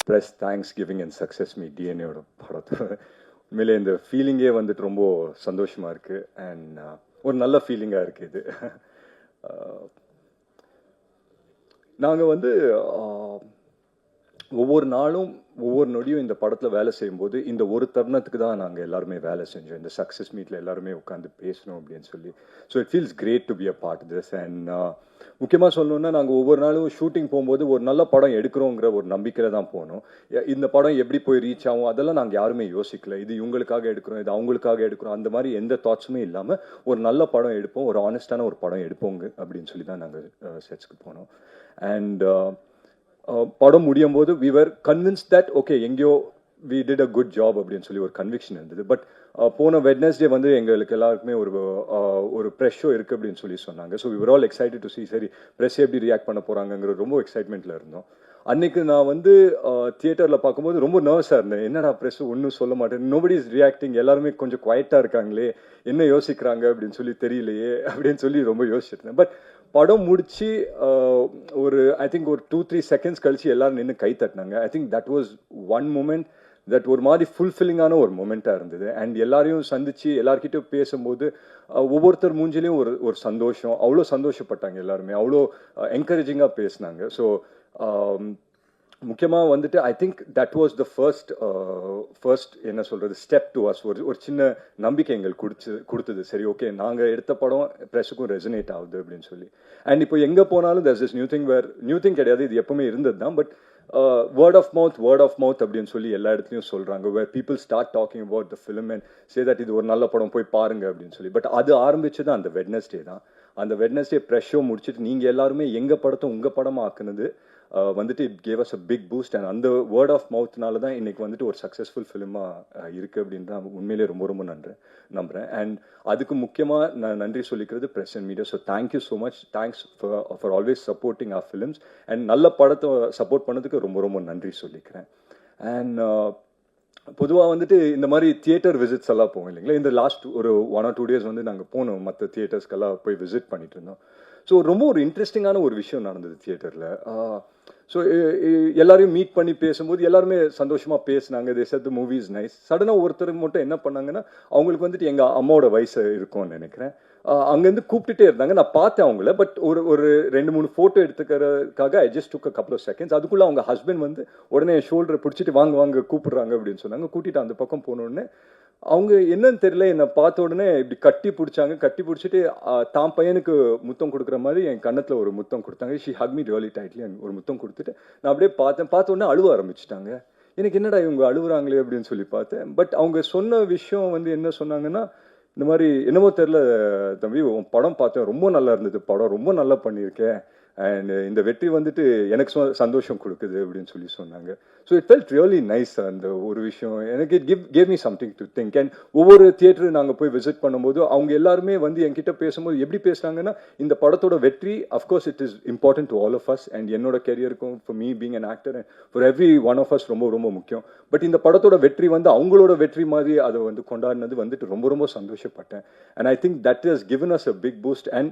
Press thanks giving and success meet டிஎன்ஏயோட படத்தோட உண்மையிலே இந்த ஃபீலிங்கே வந்துட்டு ரொம்ப சந்தோஷமாக இருக்குது அண்ட் ஒரு நல்ல ஃபீலிங்காக இருக்குது இது. நாங்கள் வந்து ஒவ்வொரு நாளும் ஒவ்வொரு நொடியும் இந்த படத்தில் வேலை செய்யும்போது இந்த ஒரு தருணத்துக்கு தான் நாங்கள் எல்லாருமே வேலை செஞ்சோம். இந்த சக்ஸஸ் மீட்டில் எல்லாருமே உட்காந்து பேசணும் அப்படின்னு சொல்லி. So it feels great to be a part this. And முக்கியமாக சொல்லணுன்னா நாங்கள் ஒவ்வொரு நாளும் ஷூட்டிங் போகும்போது ஒரு நல்ல படம் எடுக்கிறோங்கிற ஒரு நம்பிக்கையில் தான் போனோம். இந்த படம் எப்படி போய் ரீச் ஆகும் அதெல்லாம் நாங்கள் யாருமே யோசிக்கல. இது இவங்களுக்காக எடுக்கிறோம், இது அவங்களுக்காக எடுக்கிறோம், அந்த மாதிரி எந்த தாட்ஸுமே இல்லாமல் ஒரு நல்ல படம் எடுப்போம், ஒரு ஆனஸ்டான ஒரு படம் எடுப்போங்க அப்படின்னு சொல்லி தான் நாங்கள் செட்ஸ்க்கு போனோம். அண்ட் படம் முடியும் போது we were convinced that okay எங்கேயோ we did a good job அப்படின்னு சொல்லி ஒரு கன்விக்ஷன் இருந்தது. பட் போன வெட்னஸ்டே வந்து எங்களுக்கு எல்லாருக்குமே ஒரு ப்ரெஷ் ஷோ இருக்குது அப்படின்னு சொல்லி சொன்னாங்க. So we were all excited to see சரி ப்ரெஸ் எப்படி ரியாக்ட் பண்ண போகிறாங்கங்கிற ரொம்ப எக்ஸைட்மெண்ட்டில் இருந்தோம். அன்னைக்கு நான் வந்து தியேட்டரில் பார்க்கும்போது ரொம்ப நர்வஸாக இருந்தேன். என்னடா ப்ரெஸ் ஒன்றும் சொல்ல மாட்டேன், நோபடி இஸ் ரியாக்டிங், எல்லாருமே கொஞ்சம் குவைட்டாக இருக்காங்களே, என்ன யோசிக்கிறாங்க அப்படின்னு சொல்லி தெரியலையே அப்படின்னு சொல்லி ரொம்ப யோசிச்சிருந்தேன். பட் படம் முடிச்சு ஒரு ஐ திங்க் ஒரு 2-3 செகண்ட்ஸ் கழிச்சு எல்லாரும் நின்று கை தட்டினாங்க. I think that was one moment that ஒரு மாதிரி ஃபுல்ஃபில்லிங்கான ஒரு மூமெண்ட்டாக இருந்தது. அண்ட் எல்லாரையும் சந்திச்சு எல்லார்கிட்டையும் பேசும்போது ஒவ்வொருத்தர் மூஞ்சிலையும் ஒரு சந்தோஷம், அவ்வளோ சந்தோஷப்பட்டாங்க எல்லாருமே, அவ்வளோ என்கரேஜிங்காக பேசினாங்க. ஸோ முக்கியமாக வந்துட்டு ஐ think that was the first என்ன சொல்கிறது ஸ்டெப் டு அஸ். ஒரு சின்ன நம்பிக்கை எங்களுக்கு கொடுத்தது. சரி ஓகே நாங்கள் எடுத்த படம் ப்ரெஸ்ஸுக்கும் ரெசனேட் ஆகுது அப்படின்னு சொல்லி. அண்ட் இப்போ எங்கே போனாலும் there's this நியூ திங் கிடையாது, இது எப்பவுமே இருந்தது தான். பட் வேர்ட் ஆஃப் மவுத் அப்படின்னு சொல்லி எல்லா இடத்துலையும் சொல்கிறாங்க. Where people start talking about the film and say that இது ஒரு நல்ல படம் போய் பாருங்க அப்படின்னு சொல்லி. பட் அது ஆரம்பிச்சது அந்த வெட்னஸ்டே தான். அந்த வெட்னஸ்டே ப்ரெஸ் ஷோ முடிச்சுட்டு நீங்கள் எல்லாருமே எங்கள் படத்தை உங்கள் படமாக ஆக்குனது வந்துட்டு it gave us a big boost. And அந்த வேர்ட் ஆஃப் மவுத்னால தான் இன்னைக்கு வந்துட்டு ஒரு சக்ஸஸ்ஃபுல் ஃபிலிமாக இருக்குது அப்படின்னு தான் உண்மையிலே ரொம்ப ரொம்ப நம்புகிறேன். அண்ட் அதுக்கு முக்கியமாக நான் நன்றி சொல்லிக்கிறது press and media. So thank you so much, thanks for always supporting our films. And நல்ல படத்தை சப்போர்ட் பண்ணதுக்கு ரொம்ப ரொம்ப நன்றி சொல்லிக்கிறேன். அண்ட் பொதுவாக வந்துட்டு இந்த மாதிரி தியேட்டர் விசிட்ஸ் எல்லாம் போவோம் இல்லைங்களா. இந்த லாஸ்ட் ஒரு 1 or 2 days வந்து நாங்கள் போனோம், மற்ற தியேட்டர்ஸ்க்கெல்லாம் போய் விசிட் பண்ணிட்டு இருந்தோம். ஸோ ரொம்ப ஒரு இன்ட்ரெஸ்டிங்கான ஒரு விஷயம் நடந்தது தியேட்டரில். ஸோ எல்லாரையும் மீட் பண்ணி பேசும்போது எல்லாருமே சந்தோஷமாக பேசினாங்க. They said the movie is nice. சடனாக ஒருத்தருக்கு மட்டும் என்ன பண்ணாங்கன்னா அவங்களுக்கு வந்துட்டு எங்கள் அம்மாவோட வயசு இருக்கும்னு நினைக்கிறேன். அங்கேருந்து கூப்பிட்டுட்டே இருந்தாங்க. நான் பார்த்தேன் அவங்கள. பட் ஒரு 2-3 ஃபோட்டோ எடுத்துக்கிறதுக்காக I just took a couple of seconds. அதுக்குள்ளே அவங்க ஹஸ்பண்ட் வந்து உடனே என் ஷோல்டரை பிடிச்சிட்டு வாங்க கூப்பிடுறாங்க அப்படின்னு சொன்னாங்க. கூட்டிட்டு அந்த பக்கம் போனோடனே அவங்க என்னன்னு தெரியல, என்னை பார்த்த உடனே இப்படி கட்டி பிடிச்சிட்டு தான் பையனுக்கு முத்தம் கொடுக்குற மாதிரி என் கன்னத்தில் ஒரு முத்தம் கொடுத்தாங்க. She Haq me really tightly. ஒரு முத்தம் கொடுத்துட்டு நான் அப்படியே பார்த்த உடனே அழுவ ஆரம்பிச்சிட்டாங்க. எனக்கு என்னடா இவங்க அழுகுறாங்களே அப்படின்னு சொல்லி பார்த்தேன். பட் அவங்க சொன்ன விஷயம் வந்து என்ன சொன்னாங்கன்னா, இந்த மாதிரி என்னமோ தெரில தம்பி, உன் படம் பார்த்தேன், ரொம்ப நல்லா இருந்தது, படம் ரொம்ப நல்லா பண்ணியிருக்கேன், அண்ட் இந்த வெற்றி வந்துட்டு எனக்கு சந்தோஷம் கொடுக்குது அப்படின்னு சொல்லி சொன்னாங்க. So it felt really nice. அந்த ஒரு விஷயம் எனக்கு it gave me something to think. And ஒவ்வொரு தியேட்டரு நாங்கள் போய் விசிட் பண்ணும்போது அவங்க எல்லாருமே வந்து என்கிட்ட பேசும்போது எப்படி பேசுகிறாங்கன்னா, இந்த படத்தோட வெற்றி of course it is important to all of us and என்னோட கெரியருக்கும் for me being an actor and for every one of us ரொம்ப ரொம்ப முக்கியம். பட் இந்த படத்தோட வெற்றி வந்து அவங்களோட வெற்றி மாதிரி அதை வந்து கொண்டாடினது வந்துட்டு ரொம்ப ரொம்ப சந்தோஷப்பட்டேன். And I think that has given us a big boost. And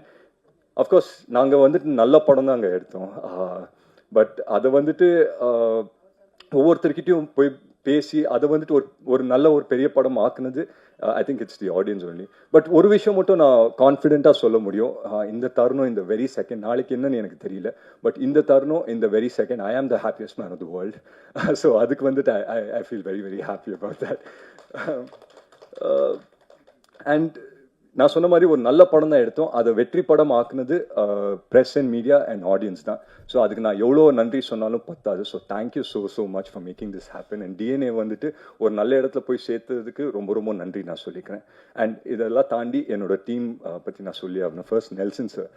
of course நாங்கள் வந்துட்டு நல்ல படம் தான் அங்கே எடுத்தோம். பட் அதை வந்துட்டு ஒவ்வொருத்தர்கிட்டையும் போய் பேசி அதை வந்துட்டு ஒரு நல்ல ஒரு பெரிய படம் ஆக்குனது I think it's the audience only. But ஒரு விஷயம் மட்டும் நான் கான்ஃபிடென்ட்டாக சொல்ல முடியும். இந்த தருணம் இந்த வெரி செகண்ட், நாளைக்கு என்னன்னு எனக்கு தெரியல, பட் இந்த தருணம் இந்த very second I am the happiest man of the world. So அதுக்கு வந்துட்டு I feel very very happy about that. And நான் சொன்ன மாதிரி ஒரு நல்ல படம் தான் எடுத்தோம். அதை வெற்றி படம் ஆக்குனது press and media and audience தான். ஸோ அதுக்கு நான் எவ்வளோ நன்றி சொன்னாலும் பத்தாது. So thank you so much for making this happen. And DNA வந்துட்டு ஒரு நல்ல இடத்துல போய் சேர்த்ததுக்கு ரொம்ப ரொம்ப நன்றி நான் சொல்லிக்கிறேன். அண்ட் இதெல்லாம் தாண்டி என்னோட டீம் பற்றி நான் சொல்லி ஆகணும். First Nelson sir.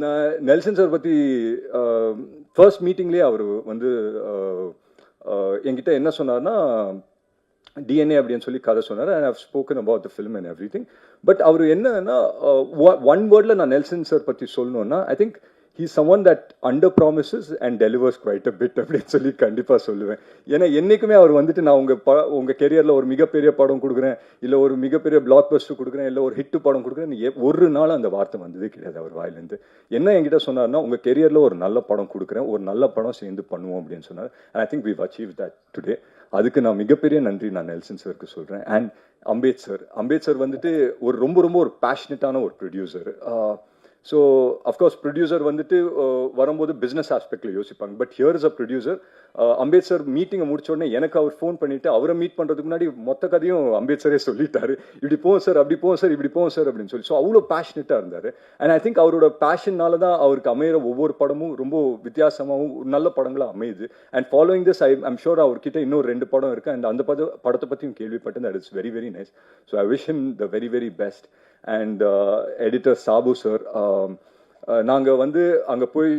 நான் நெல்சன் சார் பற்றி ஃபர்ஸ்ட் மீட்டிங்லேயே அவர் வந்து என்கிட்ட என்ன சொன்னார்னா, டிஎன்ஏ அப்படின்னு சொல்லி கதை சொன்னார். And I've spoken about the film and everything. But அவர் என்னன்னா ஒன் வேர்டில் நான் நெல்சன் சார் பற்றி சொல்லணுன்னா, I think he's someone that under promises and delivers quite a bit அப்படின்னு சொல்லி கண்டிப்பாக சொல்லுவேன். ஏன்னா என்றைக்குமே அவர் வந்துட்டு நான் உங்கள் கெரியரில் ஒரு மிகப்பெரிய படம் கொடுக்குறேன், இல்லை ஒரு மிகப்பெரிய பிளாக் பஸ்டர் கொடுக்குறேன், இல்லை ஒரு ஹிட்டு படம் கொடுக்குறேன், ஒரு நாள் அந்த வார்த்தை வந்ததே கிடையாது அவர் வாயிலேருந்து. என்ன என்கிட்ட சொன்னார்னா, உங்கள் கெரியரில் ஒரு நல்ல படம் கொடுக்குறேன், ஒரு நல்ல படம் சேர்ந்து பண்ணுவோம் அப்படின்னு சொன்னார். And I think we've achieved that today. அதுக்கு நான் மிகப்பெரிய நன்றி நான் நெல்சன் சருக்கு சொல்கிறேன். அண்ட் அம்பேத் சார் வந்துட்டு ஒரு ரொம்ப ஒரு பேஷனட்டான ஒரு ப்ரொடியூசர். ஸோ அஃப்கோர்ஸ் ப்ரொடியூசர் வந்துட்டு வரும்போது பிஸ்னஸ் ஆஸ்பெக்டில் யோசிப்பாங்க. But here is a producer. அம்பேத் sir மீட்டிங்கை முடிச்ச உடனே எனக்கு அவர் ஃபோன் பண்ணிவிட்டு அவரை மீட் பண்ணுறதுக்கு முன்னாடி மொத்த கதையும் அம்பேத் சாரே சொல்லிட்டாரு. இப்படி போவோம் சார், அப்படி போவோம் சார், இப்படி போவோம் சார் அப்படின்னு சொல்லி. ஸோ அவ்வளோ பேஷனட்டாக இருந்தார். அண்ட் ஐ திங்க் அவரோட பேஷன்னால தான் அவருக்கு அமையிற ஒவ்வொரு படமும் ரொம்ப வித்தியாசமாகவும் நல்ல படங்களாக அமையுது. And following this I'm sure அவர்கிட்ட இன்னும் 2 படம் இருக்குது. அண்ட் அந்த படத்தை பற்றியும் கேள்விப்பட்டேன். That it's very very nice. So I wish him the very very best. And editor Sabu sir, நாங்கள் வந்து அங்கே போய்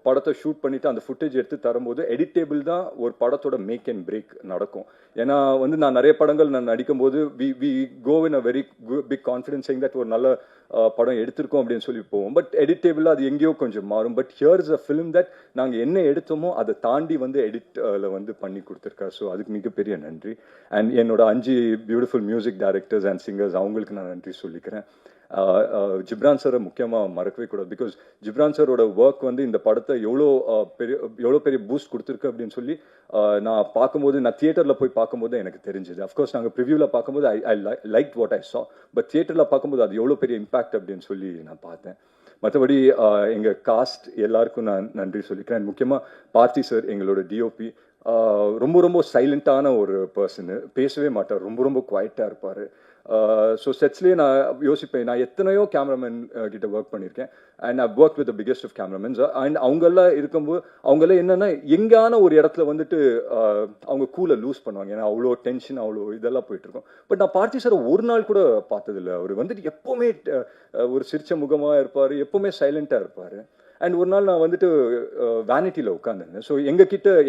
படத்தை ஷூட் பண்ணிவிட்டு அந்த ஃபுட்டேஜ் எடுத்து தரும்போது எடிட்டேபிள் தான் ஒரு படத்தோட மேக் அண்ட் பிரேக் நடக்கும். ஏன்னா வந்து நான் நிறைய படங்கள் நான் நடிக்கும்போது we go in a very big confidence saying that ஒரு நல்ல படம் எடுத்திருக்கோம் அப்படின்னு சொல்லி போவோம். பட் எடிட்டேபிளாக அது எங்கேயோ கொஞ்சம் மாறும். But here is a film that நாங்கள் என்ன எடுத்தோமோ அதை தாண்டி வந்து எடிட்டில் வந்து பண்ணி கொடுத்துருக்காரு. ஸோ அதுக்கு மிகப்பெரிய நன்றி. அண்ட் என்னோட 5 beautiful music directors and singers, அவங்களுக்கு நான் நன்றி சொல்லிக்கிறேன். ஜிப்ரான் சாரை முக்கியமாக மறக்கவே கூடாது. பிகாஸ் ஜிப்ரான் சாரோட ஒர்க் வந்து இந்த படத்தை எவ்வளோ பெரிய பூஸ்ட் கொடுத்துருக்கு அப்படின்னு சொல்லி நான் பார்க்கும்போது, நான் தியேட்டரில் போய் பார்க்கும்போது எனக்கு தெரிஞ்சுது. அஃப்கோர்ஸ் நாங்கள் ப்ரிவியூவில் பார்க்கும்போது ஐ லைக் வாட் ஐ சா. பட் தியேட்டரில் பார்க்கும்போது அது எவ்வளோ பெரிய இம்பாக்ட் அப்படின்னு சொல்லி நான் பார்த்தேன். மற்றபடி எங்கள் காஸ்ட் எல்லாருக்கும் நான் நன்றி சொல்லிக்கிறேன். முக்கியமாக பார்த்தி சார், எங்களோட டிஓபி, ரொம்ப சைலண்ட்டான ஒரு பர்சனு, பேசவே மாட்டார், ரொம்ப குவைட்டாக இருப்பார். ஸோ செட்ஸ்லேயே நான் யோசிப்பேன், நான் எத்தனையோ கேமராமேன் கிட்ட ஒர்க் பண்ணியிருக்கேன். And I work with the biggest of cameramans. And அவங்கெல்லாம் இருக்கும்போது அவங்கெல்லாம் என்னென்னா எங்கேயான ஒரு இடத்துல வந்துட்டு அவங்க கூலை லூஸ் பண்ணுவாங்க. ஏன்னா அவ்வளோ டென்ஷன், அவ்வளோ இதெல்லாம் போயிட்டுருக்கோம். பட் நான் பார்த்தி சார் ஒரு நாள் கூட பார்த்ததில்லை. அவர் வந்துட்டு எப்போவுமே ஒரு சிரிச்ச முகமாக இருப்பார், எப்போவுமே சைலண்ட்டாக இருப்பார். அண்ட் ஒரு நாள் நான் வந்துட்டு வேனிட்டியில் உட்காந்துருந்தேன். ஸோ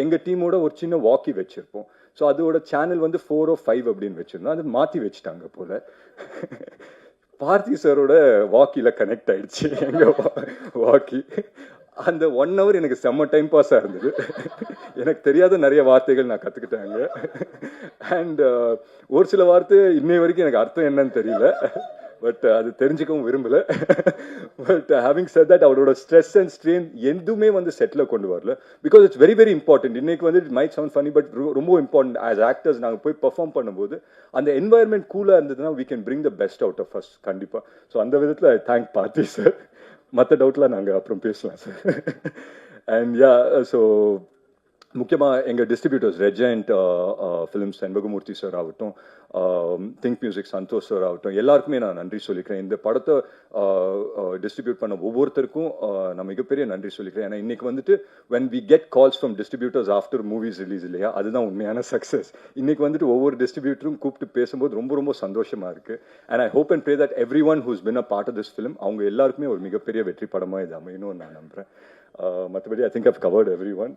எங்கள் டீமோட ஒரு சின்ன வாக்கி வச்சுருப்போம். ஸோ அதோட சேனல் வந்து 4 or 5 அப்படின்னு வச்சுருந்தோம். அது மாற்றி வச்சுட்டாங்க போல். பார்த்தி சாரோட வாக்கியில் கனெக்ட் ஆகிடுச்சு எங்கள் வாக்கி. அந்த 1 hour எனக்கு செம்ம டைம் பாஸாக இருந்தது. எனக்கு தெரியாத நிறைய வார்த்தைகள் நான் கற்றுக்கிட்டாங்க. அண்ட் ஒரு சில வார்த்தை இன்னை வரைக்கும் எனக்கு அர்த்தம் என்னன்னு தெரியல. பட் அது தெரிஞ்சுக்கவும் விரும்பலை. பட் ஹேவிங் செட் தட், அவரோட ஸ்ட்ரெஸ் அண்ட் ஸ்ட்ரெயின் எதுவுமே வந்து செட்டில் கொண்டு வரல. Because it's very very important. இன்னைக்கு வந்து it might sound funny, but ரொம்ப இம்பார்ட்டன்ட். ஆஸ் ஆக்டர்ஸ் நாங்கள் போய் பெர்ஃபார்ம் பண்ணும்போது அந்த என்வாயர்மெண்ட் கூலாக இருந்ததுன்னா we can bring the best out of us கண்டிப்பாக. ஸோ அந்த விதத்தில் ஐ தேங்க் பார்த்தி சார். மற்ற டவுட்லாம் நாங்கள் அப்புறம் பேசலாம் சார். அண்ட் யா, ஸோ முக்கியமாக எங்கள் distributors Regent films Shenbagamoorthy sir ஆகட்டும், திங்க் மியூசிக் சந்தோஷ் சார் ஆகட்டும், எல்லாருக்குமே நான் நன்றி சொல்லிக்கிறேன். இந்த படத்தை டிஸ்ட்ரிபியூட் பண்ண ஒவ்வொருத்தருக்கும் நான் மிகப்பெரிய நன்றி சொல்லிக்கிறேன். ஏன்னா இன்றைக்கி வந்துட்டு when we get calls from distributors after movies release இல்லையா, அதுதான் உண்மையான சக்ஸஸ். இன்றைக்கி வந்துட்டு ஒவ்வொரு டிஸ்ட்ரிபியூட்டரும் கூப்பிட்டு பேசும்போது ரொம்ப சந்தோஷமாக இருக்குது. And I hope and pray that every one who's been a part of this film, அவங்க எல்லாருக்குமே ஒரு மிகப்பெரிய வெற்றி படமாக இது அமையணும்னு நான் நம்புகிறேன். மற்றபடி I think I've covered every one.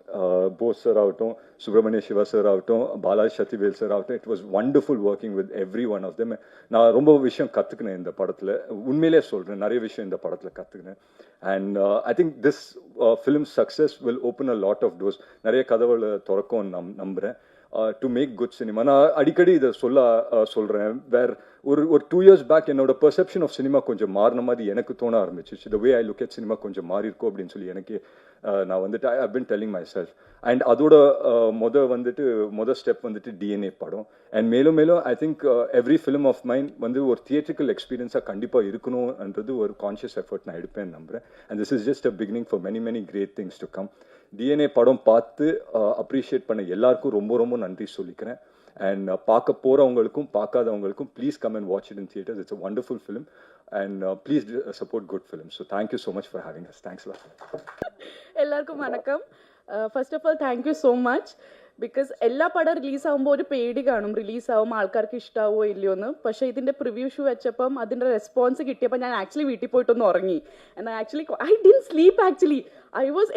Bose sir ஆகட்டும், சுப்பிரமணிய சிவா சார் ஆகட்டும், பாலாஜி சக்திவேல் சார் ஆகட்டும், it was wonderful working with every one of them. நான் ரொம்ப விஷயம் கற்றுக்கினேன் இந்த படத்தில், உண்மையிலே சொல்கிறேன், நிறைய விஷயம் இந்த படத்தில் கற்றுக்கினேன். And I think this film success will open a lot of doors. நிறைய கதவுகளை திறக்கும் நம்புகிறேன். To make good cinema. நான் அடிக்கடி இதை சொல்கிறேன். ஒரு 2 years பேக் என்னோட பெர்செப்ஷன் ஆஃப் சினிமா கொஞ்சம் மாறின மாதிரி எனக்கு தோண ஆரம்பிச்சிச்சு. The way I look at cinema கொஞ்சம் மாறி இருக்கும் அப்படின்னு சொல்லி எனக்கு நான் வந்துட்டு I been telling myself. And அதோட மொதல் ஸ்டெப் வந்துட்டு டிஎன்ஏ படம். அண்ட் மேலும் I think every film of mind வந்து ஒரு தியேட்ரிக்கல் எக்ஸ்பீரியன்ஸாக கண்டிப்பாக இருக்கணும்ன்றது ஒரு கான்ஷியஸ் எஃபர்ட் நான் எடுப்பேன்னு நம்புகிறேன். And this is just a beginning for many great things to come. DNA படம் பார்த்து அப்ரிஷியேட் பண்ண எல்லாருக்கும் ரொம்ப நன்றி சொல்லிக்கிறேன். அண்ட் பார்க்க போகிறவங்களுக்கும் பார்க்காதவங்களுக்கும் please come and watch it in theatres. It's a wonderful film and please support good film. So thank you so much for having us. Thanks lot. എല്ലാവർക്കും വണക്കം. First of all thank you so much. Because എല്ലാ പടം റിലീസാകുമ്പോൾ ഒരു പേടി കാണും, റിലീസാകുമ്പോൾ ആൾക്കാർക്ക് ഇഷ്ടമാവോ ഇല്ലയോ എന്ന്. പക്ഷേ ഇതിൻ്റെ പ്രിവ്യൂ ഷോ വെച്ചപ്പം അതിൻ്റെ റെസ്പോൺസ് കിട്ടിയപ്പോൾ ഞാൻ ആക്ച്വലി വീട്ടിൽ പോയിട്ടൊന്ന് ഉറങ്ങി. എന്നാൽ actually I didn't sleep actually.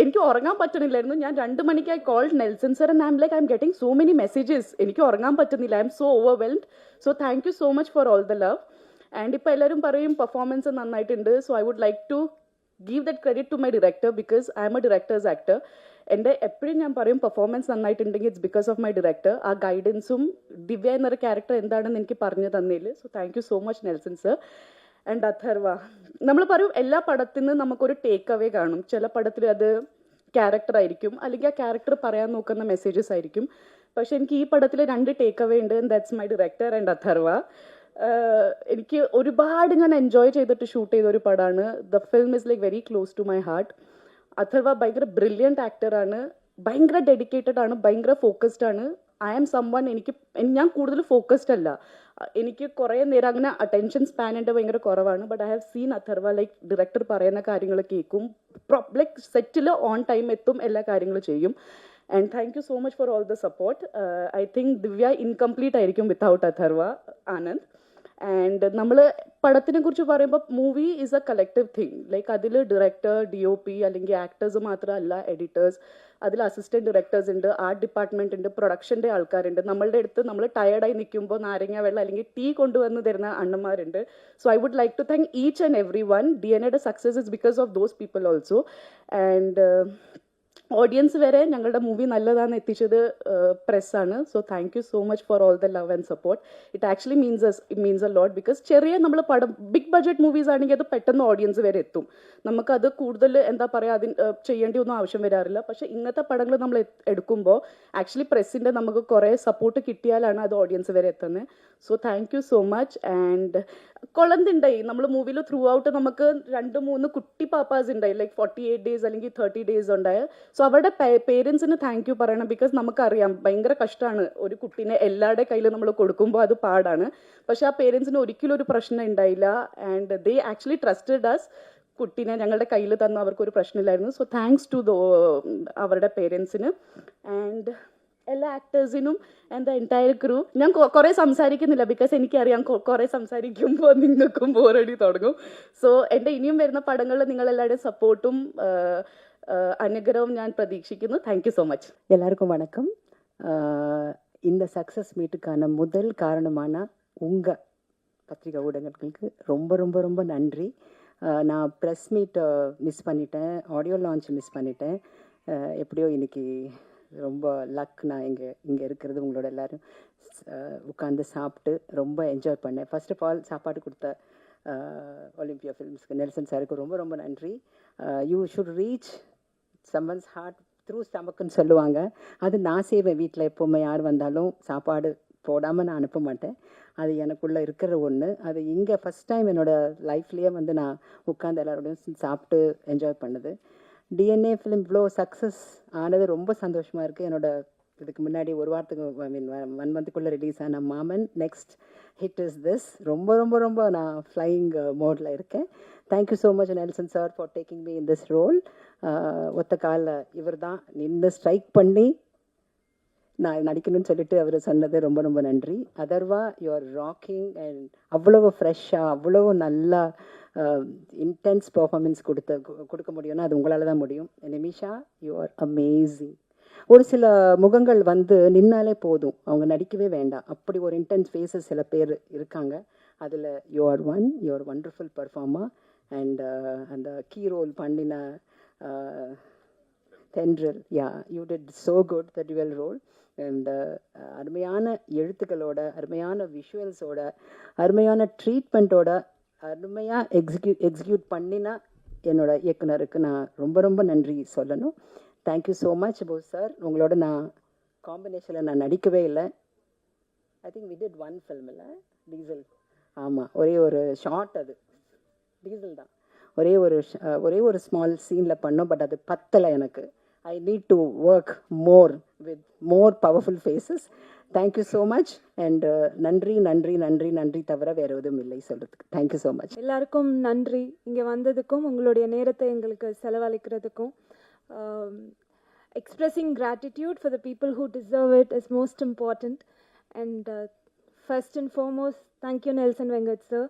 എനിക്ക് ഉറങ്ങാൻ പറ്റണില്ലായിരുന്നു. ഞാൻ 2 മണിക്ക് I called Nelson sir and I am like I am getting so many messages. എനിക്ക് ഉറങ്ങാൻ പറ്റുന്നില്ല. I am so overwhelmed. So thank you so much for all the love. And ഇപ്പോൾ എല്ലാവരും പറയും പെർഫോമൻസ് നന്നായിട്ടുണ്ട്. So I would like to give that credit to my director because I am a director's actor. എൻ്റെ എപ്പോഴും ഞാൻ പറയും performance നന്നായിട്ടുണ്ടെങ്കിൽ it's because of my director. ആ ഗൈഡൻസും ദിവ്യ എന്നൊരു ക്യാരക്ടർ എന്താണെന്ന് എനിക്ക് പറഞ്ഞു തന്നതിൽ so thank you so much Nelson sir. And Atharva, നമ്മൾ പറയും എല്ലാ പടത്തിൽ നിന്ന് നമുക്കൊരു ടേക്ക് അവേ കാണും. ചില പടത്തിൽ അത് ക്യാരക്ടർ ആയിരിക്കും, അല്ലെങ്കിൽ ആ ക്യാരക്ടർ പറയാൻ നോക്കുന്ന മെസ്സേജസ് ആയിരിക്കും. പക്ഷെ എനിക്ക് ഈ പടത്തിൽ 2 ടേക്ക് അവേ ഉണ്ട്, and that's my director and Atharva. എനിക്ക് ഒരുപാട് ഞാൻ എൻജോയ് ചെയ്തിട്ട് ഷൂട്ട് ചെയ്ത ഒരു പടമാണ്. The film is like very close to my heart. Atharva ഭയങ്കര ബ്രില്യൻറ്റ് ആക്ടറാണ്, ഭയങ്കര ഡെഡിക്കേറ്റഡ് ആണ്, ഭയങ്കര ഫോക്കസ്ഡ് ആണ്. ഐ ആം സംവൺ, ഞാൻ കൂടുതൽ ഫോക്കസ്ഡ് അല്ല. എനിക്ക് കുറേ നേരം അങ്ങനെ അറ്റൻഷൻ സ്പാൻ എൻ്റെ ഭയങ്കര കുറവാണ്. But I have seen Atharva like director പറയുന്ന കാര്യങ്ങൾ കേൾക്കും, ലൈക്ക് സെറ്റിൽ ഓൺ ടൈം എത്തും, എല്ലാ കാര്യങ്ങളും ചെയ്യും. And thank you so much for all the support. I think Divya incomplete ആയിരിക്കും വിത്തൗട്ട് അഥർവ ആനന്ദ്. ആൻഡ് നമ്മൾ പടത്തിനെ കുറിച്ച് പറയുമ്പോൾ movie is A collective thing. Like അതിൽ ഡയറക്ടർ, DOP അല്ലെങ്കിൽ ആക്ടേഴ്സ് മാത്രമല്ല, എഡിറ്റേഴ്സ്, അതിൽ അസിസ്റ്റൻറ്റ് ഡയറക്ടേഴ്സ് ഉണ്ട്, ആർട്ട് ഡിപ്പാർട്ട്മെൻറ്റ് ഉണ്ട്, പ്രൊഡക്ഷൻ്റെ ആൾക്കാരുണ്ട്. നമ്മളുടെ അടുത്ത് നമ്മൾ ടയർഡായി നിൽക്കുമ്പോൾ നാരങ്ങ വെള്ളം അല്ലെങ്കിൽ ടീ കൊണ്ടുവന്ന് തരുന്ന അണ്ണന്മാരുണ്ട്. So I would like to thank each and every one. DNAയുടെ success is because of those people also. And audience വരെ ഞങ്ങളുടെ മൂവി നല്ലതാണെന്ന് എത്തിച്ചത് പ്രസ്സാണ്. So thank you so much for all the love and support. It actually means a lot because ചെറിയ നമ്മൾ പടം big budget movies ആണെങ്കിൽ അത് പെട്ടെന്ന് ഓഡിയൻസ് വരെ എത്തും. നമുക്കത് കൂടുതൽ എന്താ പറയുക, അതിന് ചെയ്യേണ്ടി ഒന്നും ആവശ്യം വരാറില്ല. പക്ഷേ ഇങ്ങനത്തെ പടങ്ങൾ നമ്മൾ എടുക്കുമ്പോൾ ആക്ച്വലി പ്രസ്സിൻ്റെ നമുക്ക് കുറേ സപ്പോർട്ട് കിട്ടിയാലാണ് അത് ഓഡിയൻസ് വരെ എത്തുന്നത്. So thank you so much. And കൊളന്തുണ്ടായി നമ്മൾ മൂവിയിൽ ത്രൂ ഔട്ട് നമുക്ക് 2-3 കുട്ടി പാപ്പാസ് ഉണ്ടായി, ലൈക്ക് 48 days അല്ലെങ്കിൽ 30 days ഉണ്ടായ. സോ അവരുടെ പേരൻസിന് താങ്ക് യു പറയണം. ബിക്കോസ് നമുക്കറിയാം ഭയങ്കര കഷ്ടമാണ് ഒരു കുട്ടീനെ എല്ലാവരുടെ കയ്യിൽ നമ്മൾ കൊടുക്കുമ്പോൾ, അത് പാടാണ്. പക്ഷെ ആ പേരൻസിന് ഒരിക്കലും ഒരു പ്രശ്നം ഉണ്ടായില്ല. And they actually trusted us. കുട്ടീനെ ഞങ്ങളുടെ കയ്യിൽ തന്നു, അവർക്കൊരു പ്രശ്നമില്ലായിരുന്നു. സോ താങ്ക്സ് ടു അവരുടെ പേരൻസിന് ആൻഡ് എല്ലാ ആക്ടേഴ്സിനും ആൻഡ് ദ എൻറ്റയർ ക്രൂ. ഞാൻ കുറേ സംസാരിക്കുന്നില്ല ബിക്കോസ് എനിക്കറിയാം കുറേ സംസാരിക്കുമ്പോൾ നിങ്ങൾക്കും ബോറടി തുടങ്ങും. സോ എൻ്റെ ഇനിയും വരുന്ന പടങ്ങളിൽ നിങ്ങളെല്ലാവരുടെയും സപ്പോർട്ടും അനുഗ്രഹവും ഞാൻ പ്രതീക്ഷിക്കുന്നു. Thank you so much. எல்லாருக்கும் வணக்கம். இந்த சக்ஸஸ் மீட்டுக்கான முதல் காரணமான உங்கள் பத்திரிகை ஊடகங்களுக்கு ரொம்ப ரொம்ப ரொம்ப நன்றி. நான் ப்ரெஸ் மீட் மிஸ் பண்ணிட்டேன், ஆடியோ லான்ச் மிஸ் பண்ணிட்டேன். எப்படியோ இன்னைக்கு ரொம்ப லக். நான் இங்கே இருக்கிறது உங்களோட எல்லோரும் உட்காந்து சாப்பிட்டு ரொம்ப என்ஜாய் பண்ணேன். ஃபர்ஸ்ட் ஆஃப் ஆல் சாப்பாடு கொடுத்த ஒலிம்பியா ஃபிலிம்ஸ்க்கு நெல்சன் சாருக்கு ரொம்ப ரொம்ப நன்றி. You should reach someone's heart through ஸ்டமக்குன்னு சொல்லுவாங்க. அது நான் செய்வேன் வீட்டில். எப்போவுமே யார் வந்தாலும் சாப்பாடு போடாமல் நான் அனுப்ப மாட்டேன். அது எனக்குள்ளே இருக்கிற ஒன்று. அது இங்கே ஃபஸ்ட் டைம் என்னோடய லைஃப்லேயே வந்து நான் உட்காந்து எல்லாரோடையும் சாப்பிட்டு என்ஜாய் பண்ணுது. DNA ஃபிலிம் இவ்வளோ சக்ஸஸ் ஆனது ரொம்ப சந்தோஷமாக இருக்குது. என்னோடய இதுக்கு முன்னாடி ஒரு வாரத்துக்கு, ஐ மீன் 1 monthக்குள்ளே ரிலீஸ் ஆன மாமன், நெக்ஸ்ட் ஹிட் இஸ் திஸ். ரொம்ப ரொம்ப ரொம்ப நான் ஃப்ளையிங் மோடில் இருக்கேன். Thank you so much Nelson sir for taking me in this role. ஒத்த காலில் இவர் தான் நின்று ஸ்ட்ரைக் பண்ணி நான் நடிக்கணும்னு சொல்லிட்டு அவர் சொன்னது ரொம்ப ரொம்ப நன்றி. Atharva, you are rocking. And அவ்வளவு ஃப்ரெஷ்ஷாக அவ்வளவு நல்லா இன்டென்ஸ் பர்ஃபார்மன்ஸ் கொடுக்க முடியும்னா அது உங்களால் தான் முடியும். Nimisha, you are amazing. ஒரு சில முகங்கள் வந்து நின்னாலே போதும், அவங்க நடிக்கவே வேண்டாம், அப்படி ஒரு இன்டென்ஸ் ஃபேஸஸ் சில பேர் இருக்காங்க. அதில் you are one. You are wonderful performer. And அந்த கீ ரோல் பண்ணின Thendral, yeah, you did so good the dual role. And அருமையான எழுத்துக்களோட, அருமையான விஷுவல்ஸோட, அருமையான ட்ரீட்மெண்ட்டோட, அருமையாக எக்ஸிக்யூட் பண்ணினா என்னோட இயக்குனருக்கு நான் ரொம்ப ரொம்ப நன்றி சொல்லணும். Thank you so much Bose sir. உங்களோட நான் காம்பினேஷனில் நான் நடிக்கவே இல்லை. I think we did 1 film இல்லை, டீசல். ஆமாம், ஒரே ஒரு ஷார்ட், அது டீசல் தான். ஒரே ஒரு ஸ்மால் சீனில் பண்ணோம். பட் அது பத்தலை எனக்கு. I need to work more with more powerful faces. Thank you so much. And நன்றி நன்றி நன்றி நன்றி தவிர வேறு எதுவும் இல்லை சொல்கிறதுக்கு. Thank you so much. எல்லாருக்கும் நன்றி, இங்கே வந்ததுக்கும் உங்களுடைய நேரத்தை எங்களுக்கு செலவழிக்கிறதுக்கும். Expressing gratitude for the people who deserve it is most important. And first and foremost, thank you Nelson Vengat sir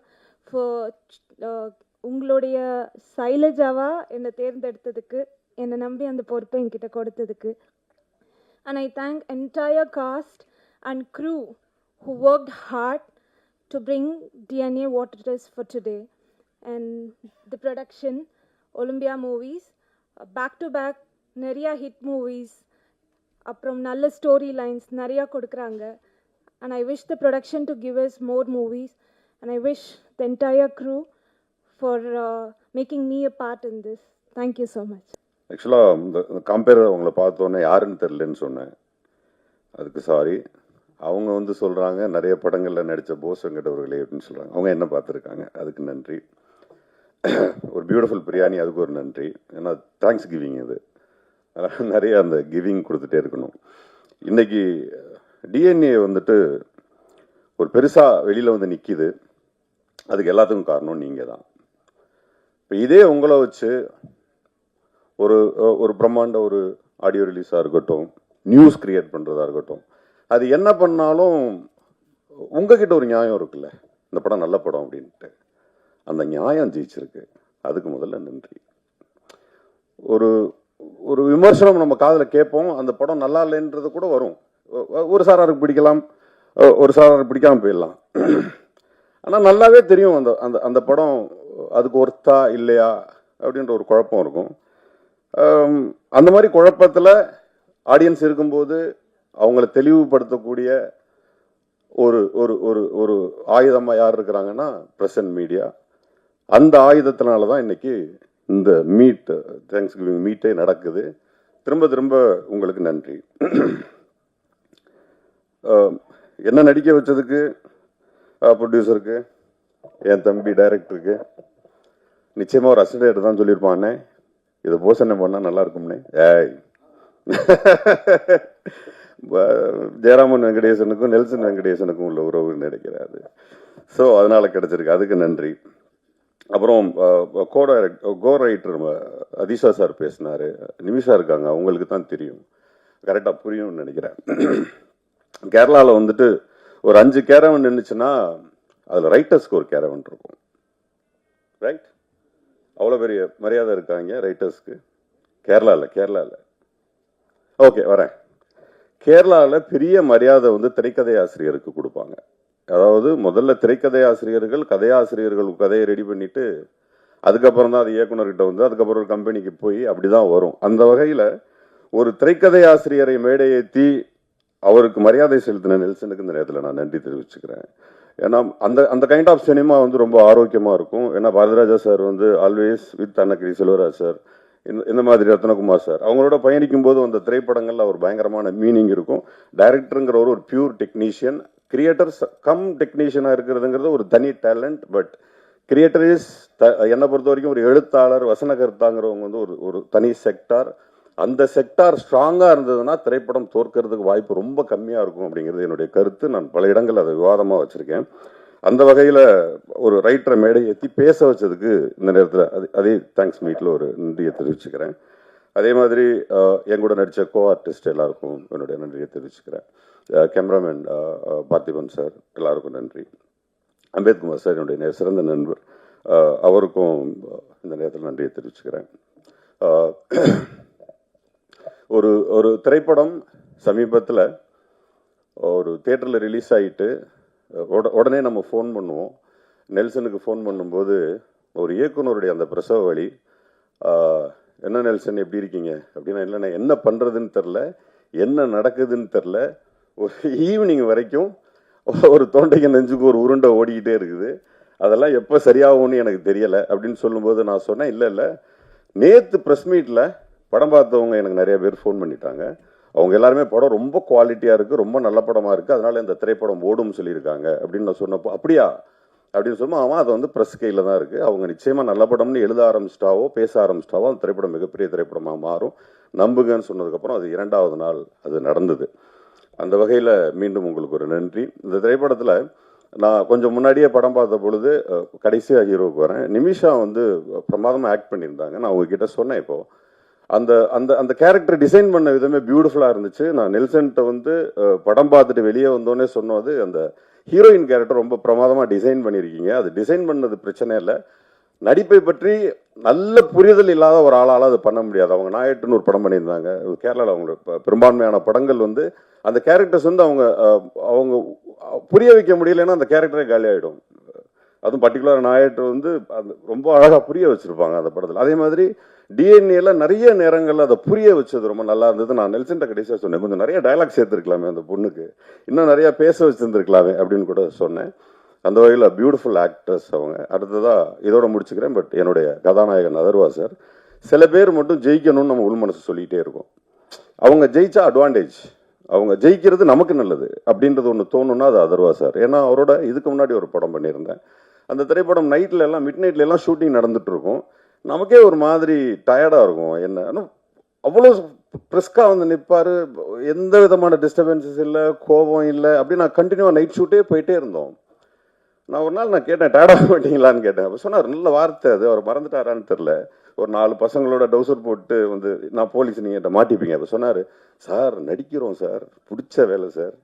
for உங்களுடைய சைலஜாவா என்னை தேர்ந்தெடுத்ததுக்கு, என்னை நம்பி அந்த பொறுப்பை என்கிட்ட கொடுத்ததுக்கு. And I thank entire cast and crew who worked hard to bring DNA what it is for today. And the production, Olympia movies, back to back நிறையா hit movies, அப்புறம் நல்ல ஸ்டோரி லைன்ஸ் நிறையா கொடுக்குறாங்க. And I wish the production to give us more movies, and I wish the entire crew for making me a part in this. Thank you so much. ஆக்சுவலாக இந்த compare அவங்கள பார்த்தோன்னே யாருன்னு தெரிலன்னு சொன்னேன், அதுக்கு சாரி. அவங்க வந்து சொல்கிறாங்க நிறைய படங்களில் நடித்த போஸ் வெங்கடவர்களே அப்படின்னு சொல்கிறாங்க. அவங்க என்ன பார்த்துருக்காங்க, அதுக்கு நன்றி. ஒரு பியூட்டிஃபுல் பிரியாணி, அதுக்கு ஒரு நன்றி. ஏன்னா தேங்க்ஸ் கிவிங் இது, அதனால் நிறைய அந்த கிவிங் கொடுத்துட்டே இருக்கணும். இன்றைக்கி டிஎன்ஏ வந்துட்டு ஒரு பெருசாக வெளியில் வந்து நிற்கிது, அதுக்கு எல்லாத்துக்கும் காரணம் நீங்கள் தான். இப்போ இதே உங்களை வச்சு ஒரு பிரம்மாண்ட ஒரு ஆடியோ ரிலீஸாக இருக்கட்டும், நியூஸ் கிரியேட் பண்ணுறதா இருக்கட்டும், அது என்ன பண்ணாலும் உங்ககிட்ட ஒரு நியாயம் இருக்குல்ல, இந்த படம் நல்ல படம் அப்படின்ட்டு. அந்த நியாயம் ஜெயிச்சிருக்கு, அதுக்கு முதல்ல நன்றி. ஒரு விமர்சனம் நம்ம காதில் கேட்போம், அந்த படம் நல்லா இல்லைன்றது கூட வரும். ஒரு சாராருக்கு பிடிக்கலாம், ஒரு சாராருக்கு பிடிக்காமல் போயிடலாம். ஆனால் நல்லாவே தெரியும் அந்த அந்த அந்த படம் அதுக்கு ஒர்த்தா இல்லையா அப்படின்ற ஒரு குழப்பம் இருக்கும். அந்த மாதிரி குழப்பத்தில் ஆடியன்ஸ் இருக்கும்போது அவங்கள தெளிவுபடுத்தக்கூடிய ஒரு ஒரு ஒரு ஒரு ஆயுதமாக யார் இருக்கிறாங்கன்னா ப்ரெஸ் அண்ட் மீடியா. அந்த ஆயுதத்தினால தான் இன்னைக்கு இந்த மீட், தேங்க்ஸ் கிவிங் மீட்டே நடக்குது. திரும்ப திரும்ப உங்களுக்கு நன்றி. என்ன நடிக்க வச்சதுக்கு ப்ரொடியூசருக்கு, என் தம்பி டைரக்டருக்கு, நிச்சயமாக ஒரு அசிஸ்டன்ட் தான் சொல்லியிருப்பானே, இதை போசனை பண்ணால் நல்லா இருக்கும்னே. ஏய், ஜெயராமன் வெங்கடேசனுக்கும் நெல்சன் வெங்கடேசனுக்கும் உள்ள உறவு நினைக்கிறாரு. ஸோ அதனால் கிடச்சிருக்கு, அதுக்கு நன்றி. அப்புறம் கோ ரைட்டர் அதிஷா சார் பேசினார், நிமிஷா இருக்காங்க, அவங்களுக்கு தான் தெரியும், கரெக்டாக புரியும்னு நினைக்கிறேன். கேரளாவில் வந்துட்டு ஒரு 5 கேரவன் நின்றுச்சுன்னா அதில் ரைட்டர்ஸ்க்கு ஒரு கேரவன் இருக்கும், ரைட்? அவ்வளோ பெரிய மரியாதை இருக்காங்க ரைட்டர்ஸ்க்கு கேரளாவில். ஓகே, வரேன். கேரளாவில் பெரிய மரியாதை வந்து திரைக்கதை ஆசிரியருக்கு கொடுப்பாங்க. அதாவது முதல்ல திரைக்கதை ஆசிரியர்கள் கதையாசிரியர்கள் கதையை ரெடி பண்ணிட்டு அதுக்கப்புறம் தான் அது இயக்குனர்கிட்ட வந்து அதுக்கப்புறம் ஒரு கம்பெனிக்கு போய் அப்படி தான் வரும். அந்த வகையில் ஒரு திரைக்கதை ஆசிரியரை மேடையேற்றி அவருக்கு மரியாதை செலுத்தின நெல்சனுக்கு இந்த நேரத்தில் நான் நன்றி தெரிவிச்சுக்கிறேன். ஏன்னா அந்த அந்த கைண்ட் ஆஃப் சினிமா வந்து ரொம்ப ஆரோக்கியமாக இருக்கும். ஏன்னா பாரதிராஜா சார் வந்து always with Annagiri Selvaraj sir, இந்த மாதிரி ரத்னகுமார் சார் அவங்களோட பயணிக்கும் போது அந்த திரைப்படங்கள்ல ஒரு பயங்கரமான மீனிங் இருக்கும். டைரக்டருங்கிற ஒரு பியூர் டெக்னீஷியன், கிரியேட்டர்ஸ் கம் டெக்னீஷியனாக இருக்கிறதுங்கிறது ஒரு தனி டேலண்ட். பட் கிரியேட்டர் இஸ் என்னை பொறுத்த வரைக்கும் ஒரு எழுத்தாளர், வசனகர்த்தாங்கிறவங்க வந்து ஒரு தனி செக்டார். அந்த செக்டார் ஸ்ட்ராங்காக இருந்ததுன்னா திரைப்படம் தோற்கிறதுக்கு வாய்ப்பு ரொம்ப கம்மியாக இருக்கும் அப்படிங்கிறது என்னுடைய கருத்து. நான் பல இடங்கள் அதை விவாதமாக வச்சுருக்கேன். அந்த வகையில் ஒரு ரைட்டரை மேடை ஏற்றி பேச வச்சதுக்கு இந்த நேரத்தில் அதே தேங்க்ஸ் மீட்டில் ஒரு நன்றியை தெரிவிச்சுக்கிறேன். அதே மாதிரி எங்கூட நடித்த கோ ஆர்டிஸ்ட் எல்லாருக்கும் என்னுடைய நன்றியை தெரிவிச்சுக்கிறேன். கேமராமேன் பார்த்திபன் சார் எல்லாருக்கும் நன்றி. அம்பேத்குமார் சார் என்னுடைய சிறந்த நண்பர், அவருக்கும் இந்த நேரத்தில் நன்றியை தெரிவிச்சுக்கிறேன். ஒரு திரைப்படம் சமீபத்தில் ஒரு தியேட்டரில் ரிலீஸ் ஆகிட்டு உடனே நம்ம ஃபோன் பண்ணுவோம். நெல்சனுக்கு ஃபோன் பண்ணும்போது ஒரு இயக்குனருடைய அந்த பிரசவ வழி, என்ன நெல்சன் எப்படி இருக்கீங்க அப்படின்னா, இல்லைண்ணா என்ன பண்ணுறதுன்னு தெரில, என்ன நடக்குதுன்னு தெரில, ஒரு ஈவினிங் வரைக்கும் ஒரு தொண்டைக்கு நெஞ்சுக்கு ஒரு உருண்டை ஓடிக்கிட்டே இருக்குது, அதெல்லாம் எப்போ சரியாகும்னு எனக்கு தெரியலை அப்படின்னு சொல்லும்போது நான் சொன்னேன், இல்லை நேற்று ப்ரெஸ் மீட்டில் படம் பார்த்தவங்க எனக்கு நிறைய பேர் ஃபோன் பண்ணிட்டாங்க. அவங்க எல்லாருமே படம் ரொம்ப குவாலிட்டியாக இருக்குது, ரொம்ப நல்ல படமாக இருக்குது, அதனால் இந்த திரைப்படம் ஓடும்னு சொல்லியிருக்காங்க அப்படின்னு நான் சொன்னப்போ, அப்படியா அப்படின்னு சொல்லும்போது அவன் அதை வந்து ப்ரெஸ் கையில் தான் இருக்குது, அவங்க நிச்சயமாக நல்ல படம்னு எழுத ஆரம்பிச்சிட்டாவோ பேச ஆரம்பிச்சிட்டாவோ அந்த திரைப்படம் மிகப்பெரிய திரைப்படமாக மாறும், நம்புங்கன்னு சொன்னதுக்கப்புறம் அது 2வது நாள் அது நடந்தது. அந்த வகையில் மீண்டும் உங்களுக்கு ஒரு நன்றி. இந்த திரைப்படத்தில் நான் கொஞ்சம் முன்னாடியே படம் பார்த்த பொழுது கடைசியாக ஹீரோவுக்கு வரேன், நிமிஷா வந்து பிரமாதமாக ஆக்ட் பண்ணியிருந்தாங்க. நான் உங்ககிட்ட சொன்னேன், இப்போது அந்த அந்த அந்த கேரக்டர் டிசைன் பண்ண விதமே பியூட்டிஃபுல்லாக இருந்துச்சு. நான் நெல்சன்ட்ட வந்து படம் பார்த்துட்டு வெளியே வந்தோடனே சொன்னது, அந்த ஹீரோயின் கேரக்டர் ரொம்ப பிரமாதமாக டிசைன் பண்ணியிருக்கீங்க, அது டிசைன் பண்ணது பிரச்சனை இல்லை, நடிப்பை பற்றி நல்ல புரிதல் இல்லாத ஒரு ஆளால் அது பண்ண முடியாது. அவங்க நாயட்டுன்னு ஒரு படம் பண்ணியிருந்தாங்க கேரளாவில், அவங்க பெரும்பான்மையான படங்கள் வந்து அந்த கேரக்டர்ஸ் வந்து அவங்க புரிய வைக்க முடியலைன்னா அந்த கேரக்டரே காலி ஆகிடும். அதுவும் பர்டிகுலர் நாயட்டர் வந்து அது ரொம்ப அழகாக புரிய வச்சுருப்பாங்க அந்த படத்தில். அதே மாதிரி டிஎன்ஏல நிறைய நேரங்களில் அதை புரிய வச்சது ரொம்ப நல்லா இருந்தது. நான் நெல்சன்ட்ட கடைசியாக சொன்னேன், கொஞ்சம் நிறைய டைலாக் சேர்த்துருக்கலாமே அந்த பொண்ணுக்கு, இன்னும் நிறையா பேச வச்சுருந்துருக்கலாமே அப்படின்னு கூட சொன்னேன். அந்த வகையில் பியூட்டிஃபுல் ஆக்ட்ரஸ் அவங்க. அடுத்ததாக இதோட முடிச்சுக்கிறேன். பட் என்னுடைய கதாநாயகன் அதர்வா சார், சில பேர் மட்டும் ஜெயிக்கணும்னு நம்ம உள் மனசு சொல்லிகிட்டே இருக்கோம். அவங்க ஜெயிச்சா அட்வான்டேஜ், அவங்க ஜெயிக்கிறது நமக்கு நல்லது அப்படின்றது ஒன்று தோணுன்னா அது அதர்வா சார். ஏன்னா அவரோட இதுக்கு முன்னாடி ஒரு படம் பண்ணியிருந்தேன். அந்த திரைப்படம் நைட்டில் எல்லாம் மிட் நைட்ல எல்லாம் ஷூட்டிங் நடந்துட்டு இருக்கும். நமக்கே ஒரு மாதிரி டயர்டாக இருக்கும். என்ன அவ்வளோ ப்ரெஸ்காக வந்து நிற்பார், எந்த விதமான டிஸ்டர்பன்ஸஸ் இல்லை, கோபம் இல்லை. அப்படி நான் கண்டினியூவாக நைட் ஷூட்டே போயிட்டே இருந்தோம். நான் ஒரு நாள் நான் கேட்டேன், டயர்டாக மாட்டீங்களான்னு கேட்டேன். அப்போ சொன்னார், நல்ல வார்த்தை அது, அவர் மறந்துட்டாரான்னு தெரில, ஒரு 4 பசங்களோட டவுசர் போட்டு வந்து நான் போலீஸ் நீங்கள் மாட்டிப்பீங்க. அப்போ சொன்னார், சார் நடிக்கிறோம் சார், பிடிச்ச வேலை சார்,